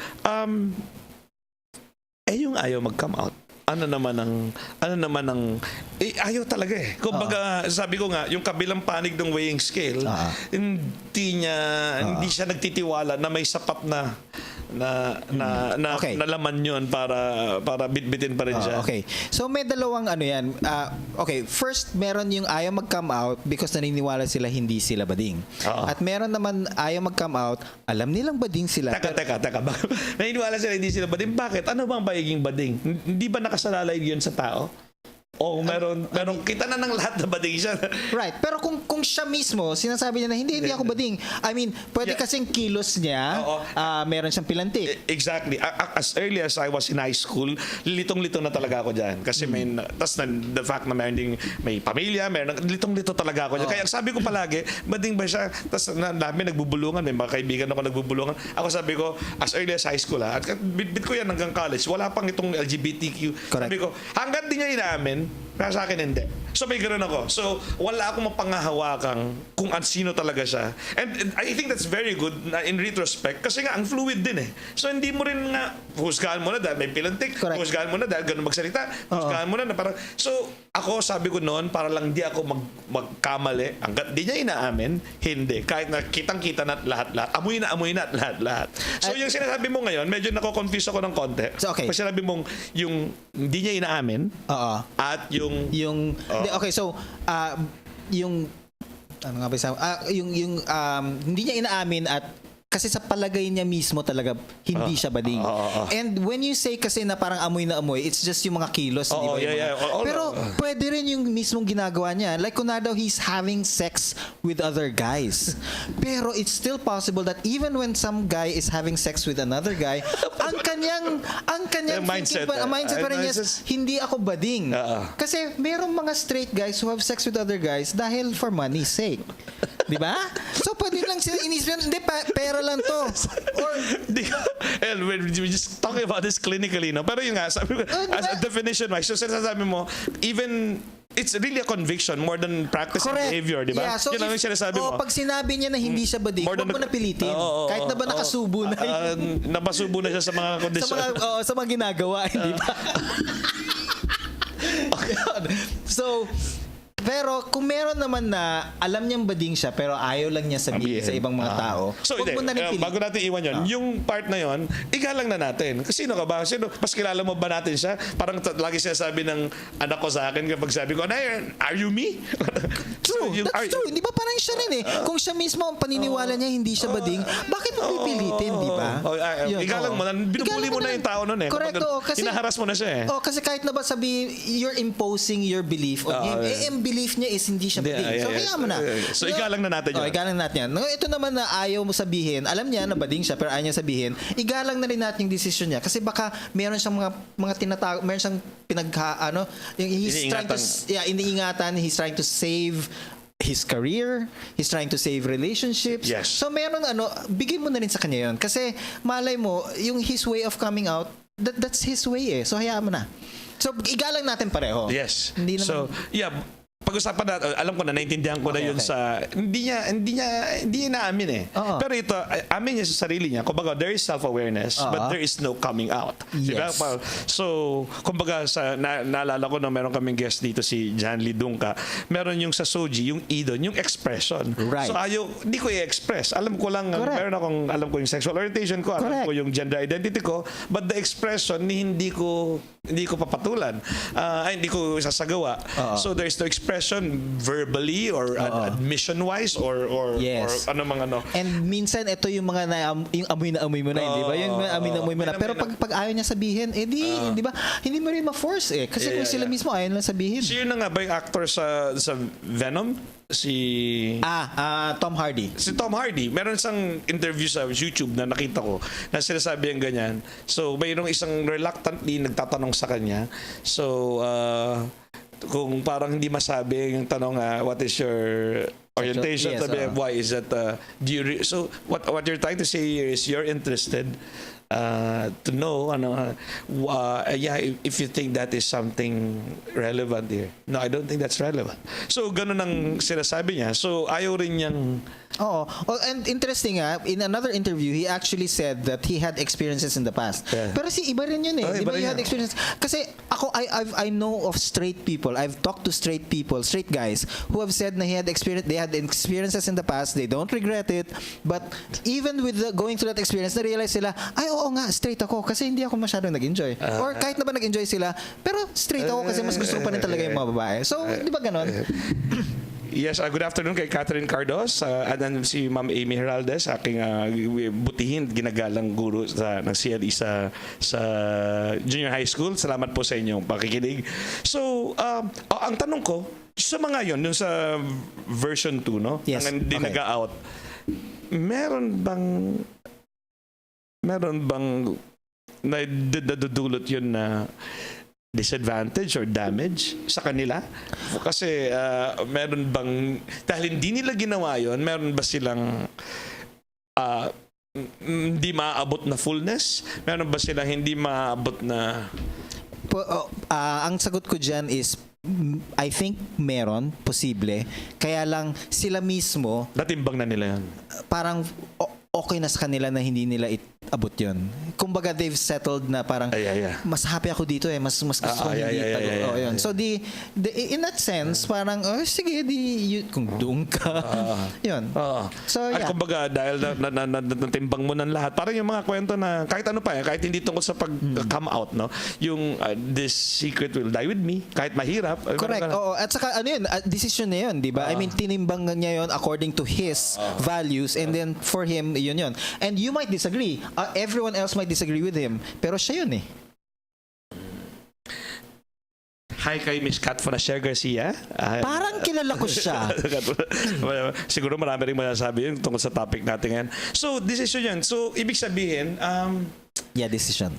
yung ayaw mag-come out. Ano naman ang ayaw talaga eh. Kumbaga, sabi ko nga, yung kabilang panig ng weighing scale, hindi siya nagtitiwala na may sapat na Okay. laman yun para bitbitin pa rin siya. Okay. So may dalawang yan. Okay, first meron yung ayaw mag-come out because naniniwala sila hindi sila bading. At meron naman ayaw mag-come out, alam nilang bading sila. Teka. Naniniwala sila hindi sila bading. Bakit? Ano bang pagiging bading? Hindi ba nakasalalay yun sa tao? O meron kita na ng lahat na bading siya. Right. Pero kung siya mismo, sinasabi niya na hindi ako bading. I mean, pwede kasing kilos niya, meron siyang pilantik. Exactly. As early as I was in high school, litong-lito na talaga ako dyan. Kasi the fact na may pamilya, litong-lito talaga ako dyan. Kaya sabi ko palagi, bading ba siya? Tapos namin nagbubulungan, may mga kaibigan ako nagbubulungan. Ako sabi ko, as early as high school, at bit ko yan hanggang college, wala pang itong LGBTQ. Correct. Sabi ko, hanggang di niya inaamin, kaya sa akin hindi. So may ganoon ako. So wala akong mapangahawakang kung sino talaga siya. And I think that's very good in retrospect kasi nga ang fluid din eh. So hindi mo rin nga husgahan mo na dahil may pilantik, husgahan mo na dahil ganun magsalita, husgahan mo na parang so ako sabi ko noon para lang di ako magkamali hanggat di niya inaamin, hindi. Kahit na kitang-kita na lahat-lahat. Amoy na lahat-lahat. So yung sinasabi mo ngayon, medyo nako-confuse ako ng konti. So, okay. Kasi sinabi mong yung hindi niya inaamin at yung okay, so yung ano nga ba yung hindi niya inaamin at kasi sa palagay niya mismo talaga hindi siya bading. And when you say kasi na parang amoy na amoy, it's just yung mga kilos, di ba? Pero pwede rin yung mismong ginagawa niya. Like kung na daw he's having sex with other guys. Pero it's still possible that even when some guy is having sex with another guy, ang kanyang mindset pa rin yes, hindi ako bading. Kasi merong mga straight guys who have sex with other guys dahil for money's sake. Di ba? So pwede lang sila inisip, hindi pera lang to. Or we're just talking about this clinically, no? Pero yun nga, sabi ko, as a definition wise, so sinasabi mo, even it's really a conviction more than practicing behavior, di ba? Yeah, so yun ang sinasabi mo. Pag sinabi niya na hindi siya bading, huwag mo na pilitin. Kahit na ba nakasubo na. Napasubo na siya sa mga kondisyon. sa mga ginagawa, hindi ba? So, pero kung meron naman na alam niyang bading siya pero ayaw lang niya sabihin sa ibang mga tao, so huwag mo na rin pilitin. Bago natin iwan yun, yung part na yun, igalang na natin. Kasi sino ka ba? Mas kilala mo ba natin siya? Parang lagi sinasabi ng anak ko sa akin kapag sabi ko, are you me? True, that's true. Hindi ba parang siya rin eh. Kung siya mismo ang paniniwala niya hindi siya bading, bakit mo pipilitin, di ba? Igalang mo na, binubuli mo na yung tao nun eh. Correct, kasi hinaharas mo na siya eh. Kasi kahit na ba sabihin, you're imposing your belief on him. Belief niya is hindi siya bading. So kaya mo na. So igalang na natin yun. Igalang natin yan. Ito naman na ayaw mo sabihin, alam niya na bading siya pero ayaw niya sabihin, igalang na rin natin yung decision niya. Kasi baka meron siyang mga tinatawag, meron siyang he's trying to, iniingatan, he's trying to save his career, he's trying to save relationships. Yes. So meron bigay mo na rin sa kanya yun. Kasi malay mo, yung his way of coming out, that's his way eh. So hayaan mo na. So igalang natin pareho. Yes. Hindi naman, so, pag-usapan natin, alam ko na, naintindihan ko na yun sa, hindi niya naamin eh. Pero ito, amin niya sa sarili niya. Kumbaga, there is self-awareness, but there is no coming out. Yes. Diba? So, kumbaga, naalala ko na meron kaming guest dito, si John Lee Dungka, meron yung sa Soji, yung idon, yung expression. Right. So, hindi ko i-express. Alam ko lang, alam ko yung sexual orientation ko, alam ko yung gender identity ko, but the expression, hindi ko papatulan. Hindi ko sasagawa. So, there is no expression verbally or admission-wise or ano mga ano. And minsan ito yung mga yung amoy na amoy mo na, di ba? Yung amoy na amoy mo na. Pero pag ayaw niya sabihin, di ba? Hindi mo rin ma-force eh. Kasi kung sila mismo ayaw lang sabihin. So yun na nga ba yung actor sa Venom? Tom Hardy. Si Tom Hardy, meron isang interview sa YouTube na nakita ko na sinasabi ang ganyan. So, mayroong isang reluctantly nagtatanong sa kanya. So, kung parang hindi masabi yung tanong, what is your orientation? Yes, why is that? So, what you're trying to say here is you're interested to know if you think that is something relevant here. No, I don't think that's relevant. So ganun ang sinasabi niya. So ayaw rin niyang Oh, and interesting in another interview, he actually said that he had experiences in the past. Yeah. Pero iba rin yun Oh, Di iba ba rin you had yan. experience? Kasi ako, I know of straight people. I've talked to straight people, straight guys, who have said na they had experiences in the past, they don't regret it, but even with going through that experience, na-realize sila, ay oo nga, straight ako kasi hindi ako masyadong nag-enjoy. Or kahit na ba nag-enjoy sila, pero straight ako kasi mas gusto ko pa rin talaga yung mga babae. So, di ba ganon? Yes, good afternoon kay Catherine Cardos and then si Ma'am Amy Heraldez, aking butihin, ginagalang guro ng CLE sa junior high school. Salamat po sa inyong pakikinig. So, ang tanong ko, sa mga yon, dun sa version 2, no? Yes, Ang hindi okay. nag-out, meron bang nadudulot yun na disadvantage or damage sa kanila? Kasi meron bang, dahil hindi nila ginawa yun, meron ba silang hindi maaabot na fullness? Meron ba silang hindi maaabot na... Ang sagot ko dyan is, I think meron, posible. Kaya lang sila mismo, Natimbang na nila yun. parang okay na sa kanila na hindi nila abot yun. Kumbaga, they've settled na parang, mas happy ako dito mas gusto ko hindi. Yun. So, in that sense, parang, sige, kung doon ka. Yun. So, At kumbaga, dahil natimbang mo ng lahat, parang yung mga kwento na, kahit ano pa, kahit hindi tungkol sa pag-come out, no? Yung, this secret will die with me, kahit mahirap. Correct. Oo. At saka, decision na yun, di ba? I mean, tinimbang niya yun according to his values, and then for him, yun. And you might disagree. Everyone else might disagree with him. Pero siya yun Hi kay Miss Kat Fonasher Garcia. Parang kilala ko siya. Siguro marami rin masasabi yun tungkol sa topic natin ngayon. So, decision yan. So, ibig sabihin, Yeah, decision.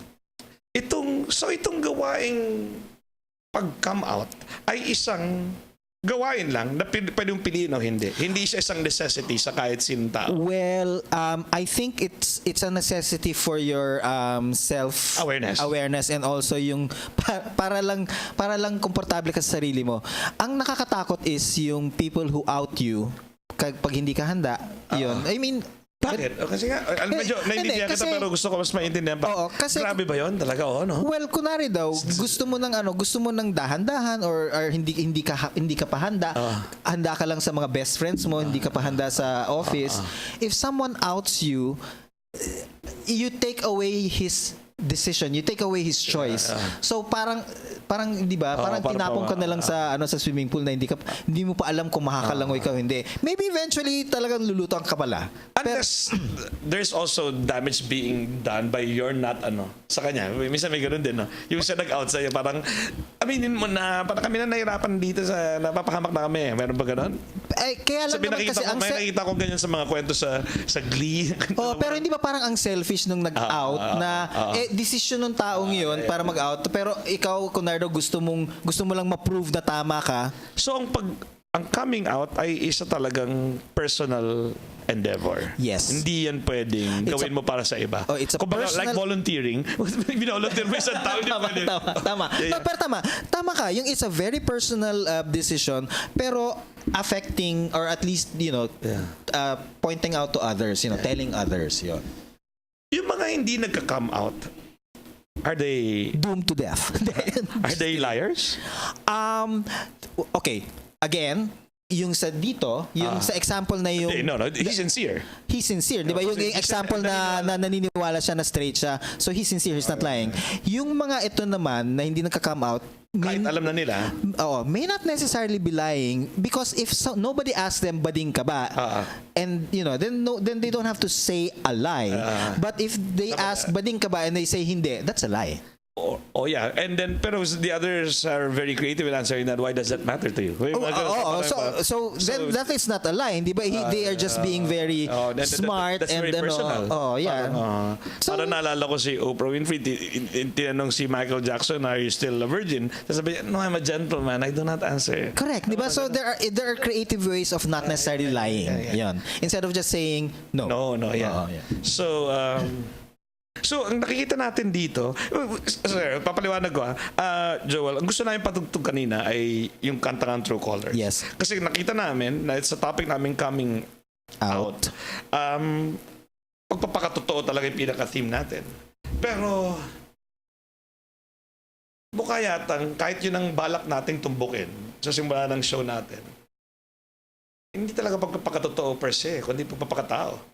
itong gawaing pag-come out ay isang gawain lang na pwedeng piliin o hindi. Hindi siya isang necessity sa kahit sinong tao. Well, I think it's a necessity for your awareness and also yung para lang komportable ka sa sarili mo. Ang nakakatakot is yung people who out you pag hindi ka handa. Yun. I mean, bakit? Kasi nga, medyo naiintindihan kita pero gusto ko mas maintindihan pa. Oo, kasi, grabe ba yun? Talaga, no? Well, kunwari daw, gusto mo ng dahan-dahan or hindi ka pa handa. Handa ka lang sa mga best friends mo, hindi ka pa handa sa office. If someone outs you, you take away his decision, you take away his choice. So parang 'di ba? Parang tinapon ka na lang sa swimming pool na hindi mo pa alam kung makakalangoy ka o hindi. Maybe eventually talagang lulutang ka pala. Unless there's also damage being done by your not sa kanya. Minsan may ganoon din, no? Yung siya nag-out sa'yo, parang aminin mo na parang kami na nahirapan dito sa napapahamak na kami. Meron ba ganoon? Kaya lang naman kasi may nakita ko ganyan sa mga kwento sa Glee. Pero hindi ba parang ang selfish nung nag-out na decision ng taong yun para mag-out, pero ikaw kunwari gusto mo lang ma-prove na tama ka. So ang coming out ay isa talagang personal endeavor. Yes. Hindi yan pwedeng gawin mo para sa iba. It's a Kumbaga, personal... like volunteering. Binolunteer mo isang tao. Tama. No, pero tama ka. Yung it's a very personal decision, pero affecting or at least, pointing out to others, telling others, yun. Yung mga hindi nagka-come out, are they doomed to death? Are they liars? Okay. Again, yung sa dito, yung sa example na yung... No, he's sincere. He's sincere. Di ba? Yung example na naniniwala siya na straight siya. So he's sincere, he's not lying. Yung mga ito naman na hindi nagka-come out, kahit alam na nila. May not necessarily be lying because if nobody asks them, bading ka ba? And, then they don't have to say a lie. But if they ask, bading ka ba? And they say, hindi, that's a lie. Yeah. And then, pero the others are very creative in answering that. Why does that matter to you? So then that is not a lie, di ba? They are just being very smart that's and very personal. So, parang naalala ko si Oprah Winfrey, tinanong si Michael Jackson, are you still a virgin? Sabi, no, I'm a gentleman. I do not answer. Correct, di ba? So there are creative ways of not necessarily lying. Yan. Instead of just saying no. No, yeah. So So, ang nakikita natin dito, sir, papaliwanag ko Joel, ang gusto namin patugtog kanina ay yung kanta ng True Colors. Yes. Kasi nakita namin na sa topic namin coming out. Pagpapakatotoo talaga yung pinaka-theme natin. Pero, mukha yatang kahit yun ang balak nating tumbukin sa simula ng show natin, hindi talaga pagpapakatotoo per se, kundi pagpapakatao.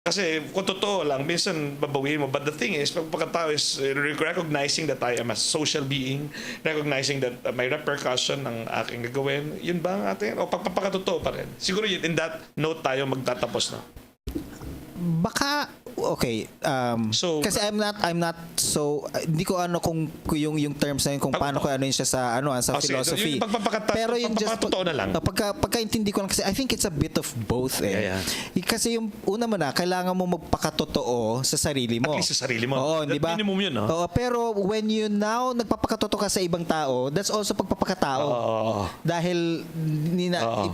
Kasi kung totoo lang, minsan babawiin mo. But the thing is, pagpapakatao is recognizing that I am a social being, recognizing that may repercussion ng aking gagawin. Yun ba ang ating? O pagpapakatotoo pa rin? Siguro yun, in that note tayo magtatapos na. Baka okay, So, kasi I'm not so hindi ko kung yung terms na yun kung paano ko yun siya sa sa philosophy. Yung Pero yung just pagpapakatotoo na lang. Pagkaintindi ko lang kasi I think it's a bit of both Yeah. Kasi yung una mo na kailangan mo magpakatotoo sa sarili mo. At least sa sarili mo. Oo, di ba? Minimum yun, no? Oo, pero when you now nagpapakatotoo ka sa ibang tao, that's also pagpapakatao. Dahil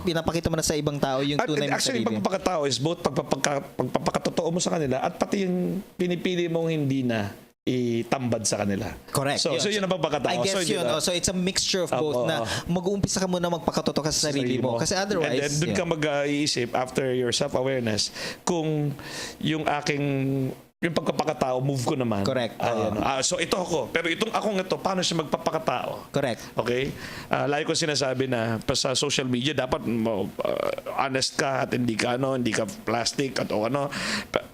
pinapakita mo na sa ibang tao yung tunay mo Actually, sarili. pagpapakatao is both pagpapakatotoo mo sa kanila at pati yung pinipili mong hindi na itambad sa kanila. Correct. So yun ang pagpapakatao. I guess so, yun. So it's a mixture of both na mag-uumpisa ka muna magpakatotoo ka sa sarili mo. Kasi otherwise... And then dun ka mag-iisip after your self-awareness kung yung yung pagpapakatao, move ko naman. Correct. So ito ako. Pero itong akong ito, paano siya magpapakatao? Correct. Okay? Lagi ko sinasabi na sa social media, dapat honest ka at hindi ka plastic at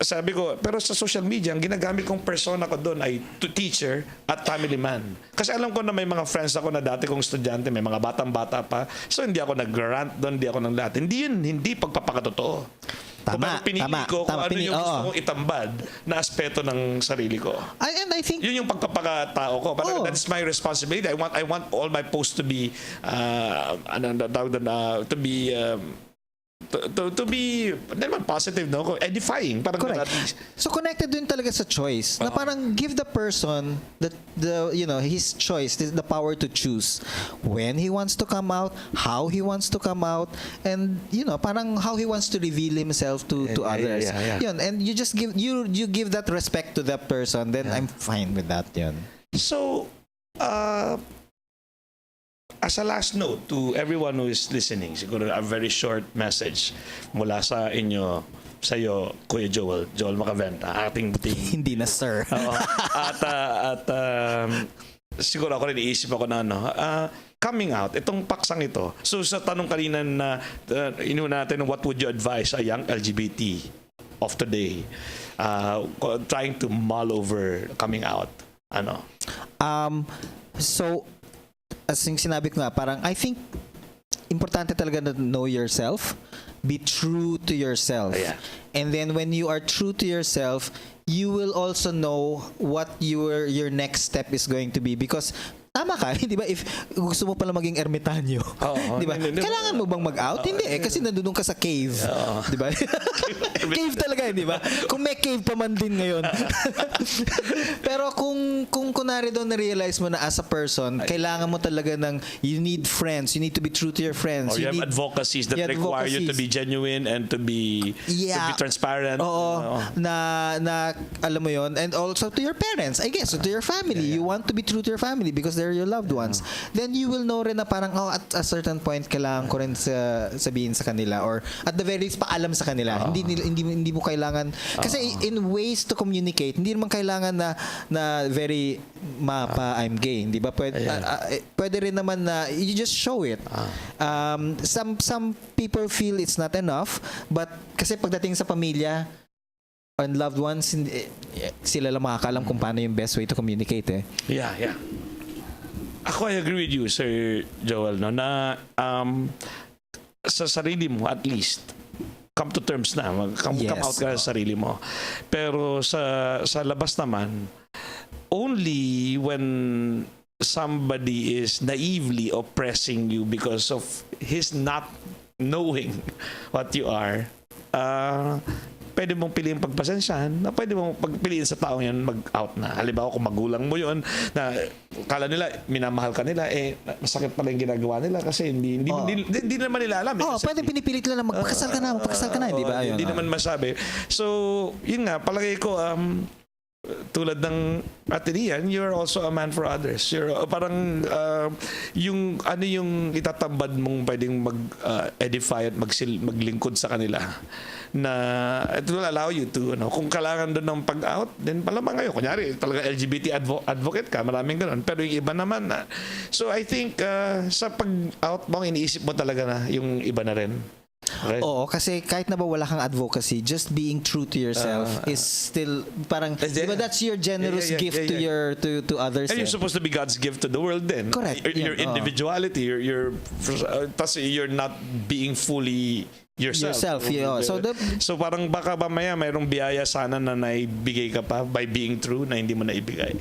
Sabi ko, pero sa social media, ang ginagamit kong persona ko doon ay teacher at family man. Kasi alam ko na may mga friends ako na dati kong estudyante, may mga batang-bata pa. So hindi ako nag-rant doon, hindi ako lahat. Hindi pagpapakatotoo. Tama, pinili ko kung ano yung gusto kong itambad na aspeto ng sarili ko. And I think yun yung pagpapakatao ko. Parang that's my responsibility. I want all my posts to be to be naman positive, no? Edifying. Parang correct. So connected din talaga sa choice. Na parang give the person his choice, the power to choose when he wants to come out, how he wants to come out, and parang how he wants to reveal himself to others. Yun, and you just give that respect to that person, then I'm fine with that. Yun. So as a last note to everyone who is listening, siguro a very short message mula sa iyo, Kuya Joel Macaventaang, ating buting. Hindi na, sir. At siguro ako rin iisip ako na coming out, itong paksang ito. So sa tanong kanina na inuna natin, what would you advise a young LGBT of today trying to mull over coming out? So as yung sinabi ko nga, parang I think importante talaga na know yourself, be true to yourself. And then when you are true to yourself, you will also know what your next step is going to be, because tama ka, di ba? If gusto mo pala maging ermitanyo, di ba? Kailangan mo bang mag-out? Hindi kasi nandun ka sa cave. Di ba? Cave talaga, di ba? Kung may cave pa man din ngayon. Pero kung kunwari doon na-realize mo na as a person, kailangan mo talaga you need friends. You need to be true to your friends. Or you have advocacies that require you to be genuine and to be transparent. Na alam mo yon, and also to your parents, I guess, so to your family. You want to be true to your family because they're your loved ones. Then you will know rin na parang at a certain point kailangan ko rin sabihin sa kanila, or at the very least paalam sa kanila. Hindi mo kailangan kasi in ways to communicate, hindi naman kailangan na very I'm gay, di ba? Pwede rin naman na you just show it. Some people feel it's not enough, but kasi pagdating sa pamilya and loved ones, sila lang makakaalam kung paano yung best way to communicate. Yeah. Ako, I agree with you, Sir Joel, na sa sarili mo, at least, come to terms na. Come out ka sa sarili mo. Pero sa labas naman, only when somebody is naively oppressing you because of his not knowing what you are, pwede mong piliin pagpasensyahan, na pwede mong pagpiliin sa taong yan mag-out na. Halimbawa, kung magulang mo yun, na kala nila, minamahal ka nila, masakit pala yung ginagawa nila kasi hindi naman nila alam. Pwede pinipilit nila na magpakasal ka na, di ba? Hindi naman masabi. So, yun nga, palagay ko, tulad ng Ateneo, you're also a man for others. You're parang yung ano yung itatambad mong pwedeng mag-edify at maglingkod sa kanila na it will allow you to, kung kailangan doon ng pag-out, then malamang ngayon, kunyari, talaga LGBT advocate ka, maraming ganoon. Pero yung iba naman na. So I think sa pag-out mo, iniisip mo talaga na yung iba na rin. Okay. Oo, kasi kahit na ba wala kang advocacy, just being true to yourself is still parang, di ba, that's your generous gift to your to others. And you're supposed to be God's gift to the world then. Correct. Your individuality, tas you're not being fully yourself. Yeah. So parang baka mamaya mayroong biyaya sana na naibigay ka pa by being true na hindi mo naibigay.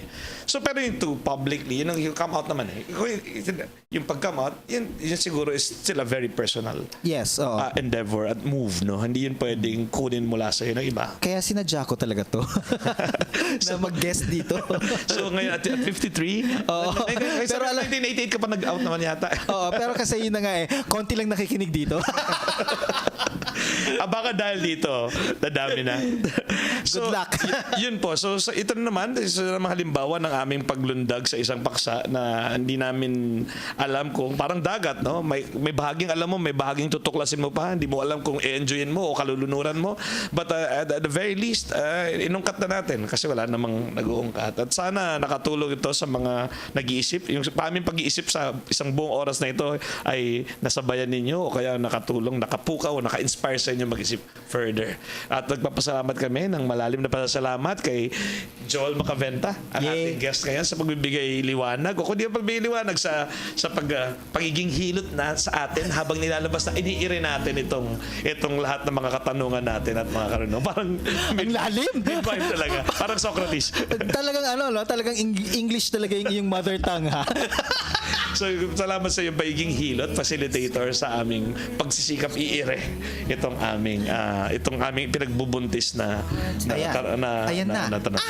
So pero yung to publicly, yung come out naman yung pag-come out, yun siguro is still a very personal endeavor at move, no? Hindi yun pwedeng kunin mula sa ng iba. Kaya sinadya ko talaga to na mag-guest dito. So ngayon at 53, pero 1988 ka pa nag-out naman yata. Oo, pero kasi yun na nga konti lang nakikinig dito. Baka dahil dito, dadami na. Good luck. Yun po. So ito naman, isa namang halimbawa ng aming paglundag sa isang paksa na hindi namin alam kung parang dagat, no? May bahaging alam mo, may bahaging tutuklasin mo pa. Hindi mo alam kung i-enjoyin mo o kalulunuran mo. But at the very least, inungkat na natin kasi wala namang nag-uungkat. At sana nakatulong ito sa mga nag-iisip. Yung aming pag-iisip sa isang buong oras na ito ay nasabayan ninyo o kaya nakatulong, nakapukaw o naka-inspire sa inyo mag-isip further. At nagpapasalamat kami ng malalim na pasasalamat kay Joel Macaventaang, ang ating guest ngayon sa pagbibigay liwanag o kung di pa pagbibigay liwanag sa pagiging hilot na sa atin habang nilalabas na iniire natin itong lahat ng mga katanungan natin at mga karunong. Parang ang lalim. Midwife talaga. Parang Socrates. Talagang English talaga yung mother tongue, ha? So, salamat sa iyong pagiging hilot, facilitator sa aming pagsisikap iire itong aming pinagbubuntis na tanong.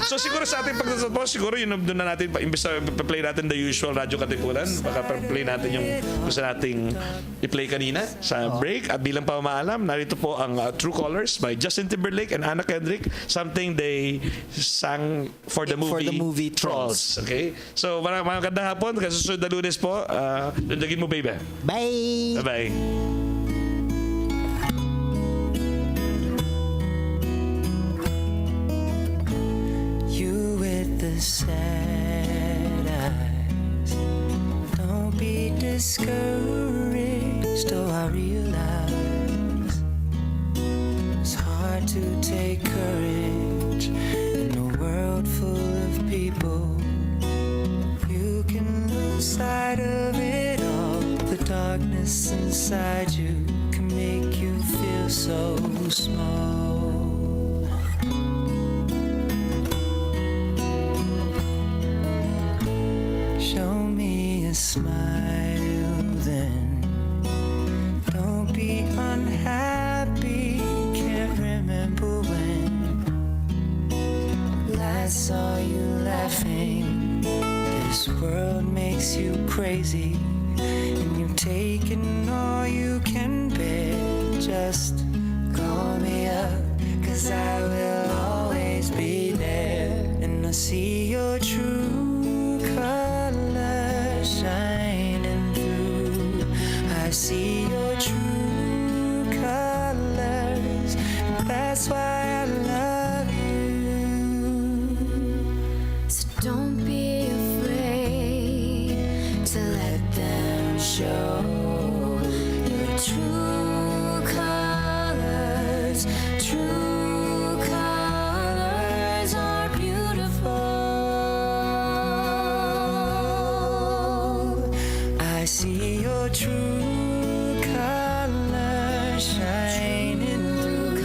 So siguro sa ating pagtatapos, siguro yun doon na natin imbes na play natin the usual radyo katipunan, baka play natin yung gusto nating i-play kanina sa break. At bilang pamaalam, narito po ang True Colors by Justin Timberlake and Anna Kendrick, something they sang for the movie Trolls. Okay? So maraming magandang hapon. Kasi susunod na Lunes po, Lundagin Mo Beybeh. Bye! Bye-bye. Sad eyes, don't be discouraged. Oh, I realize it's hard to take courage in a world full of people. You can lose sight of it all. The darkness inside you can make you feel so small. Show me a smile then. Don't be unhappy. Can't remember when last saw you laughing. This world makes you crazy, and you've taken all you can bear. Just call me up, 'cause I will always be there. And I see your true shining through. I see your true colors. That's why I love you. So don't be afraid to let them show your true colors. True colors are beautiful. I see your true colors shining through.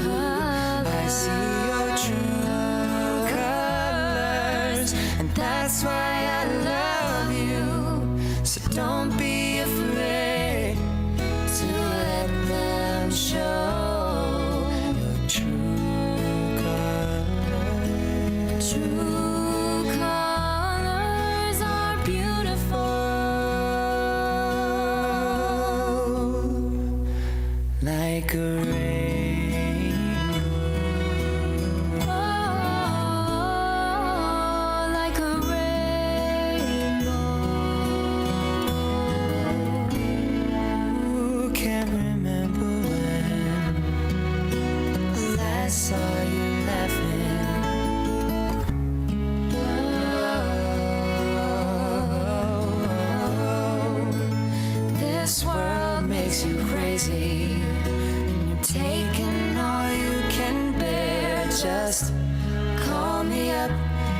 I see your true colors, and that's why I love you. So don't be afraid to let them show your true colors. True colors are beautiful. Like a rainbow. Oh. I saw you laughing. This world makes you crazy, and you're taking all you can bear. Just call me up,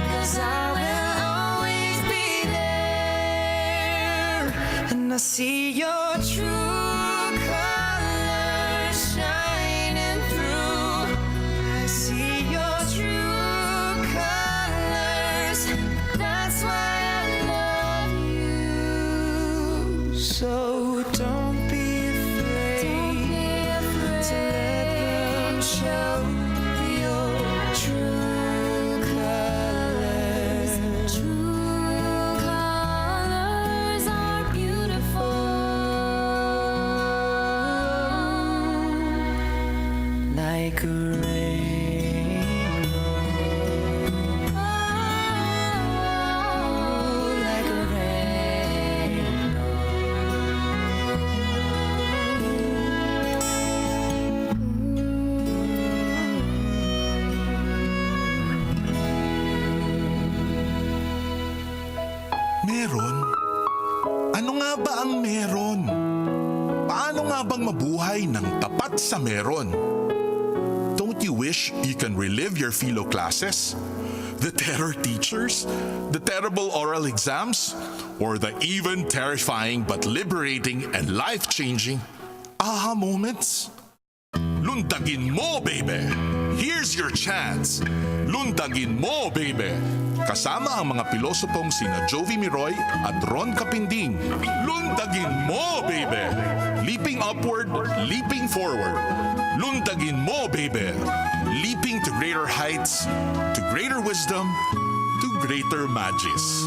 'cause I will always be there. And I see your true colors shining through. I see your true colors. That's why I love you. So don't be afraid to let them show your true colors. True colors are beautiful, like a rainbow. Oh, like a Meron? Ano nga ba ang meron? Paano nga bang mabuhay ng tapat sa meron? Don't you wish you can relive your philo classes? The terror teachers? The terrible oral exams? Or the even terrifying but liberating and life-changing aha moments? Lundagin Mo Beybeh! Here's your chance! Lundagin Mo Beybeh! Kasama ang mga pilosopong sina Jovy Miroy at Capinding. Lundagin Mo Beybeh! Leaping upward, leaping forward. Lundagin Mo Beybeh! Leaping to greater heights, to greater wisdom, to greater magis.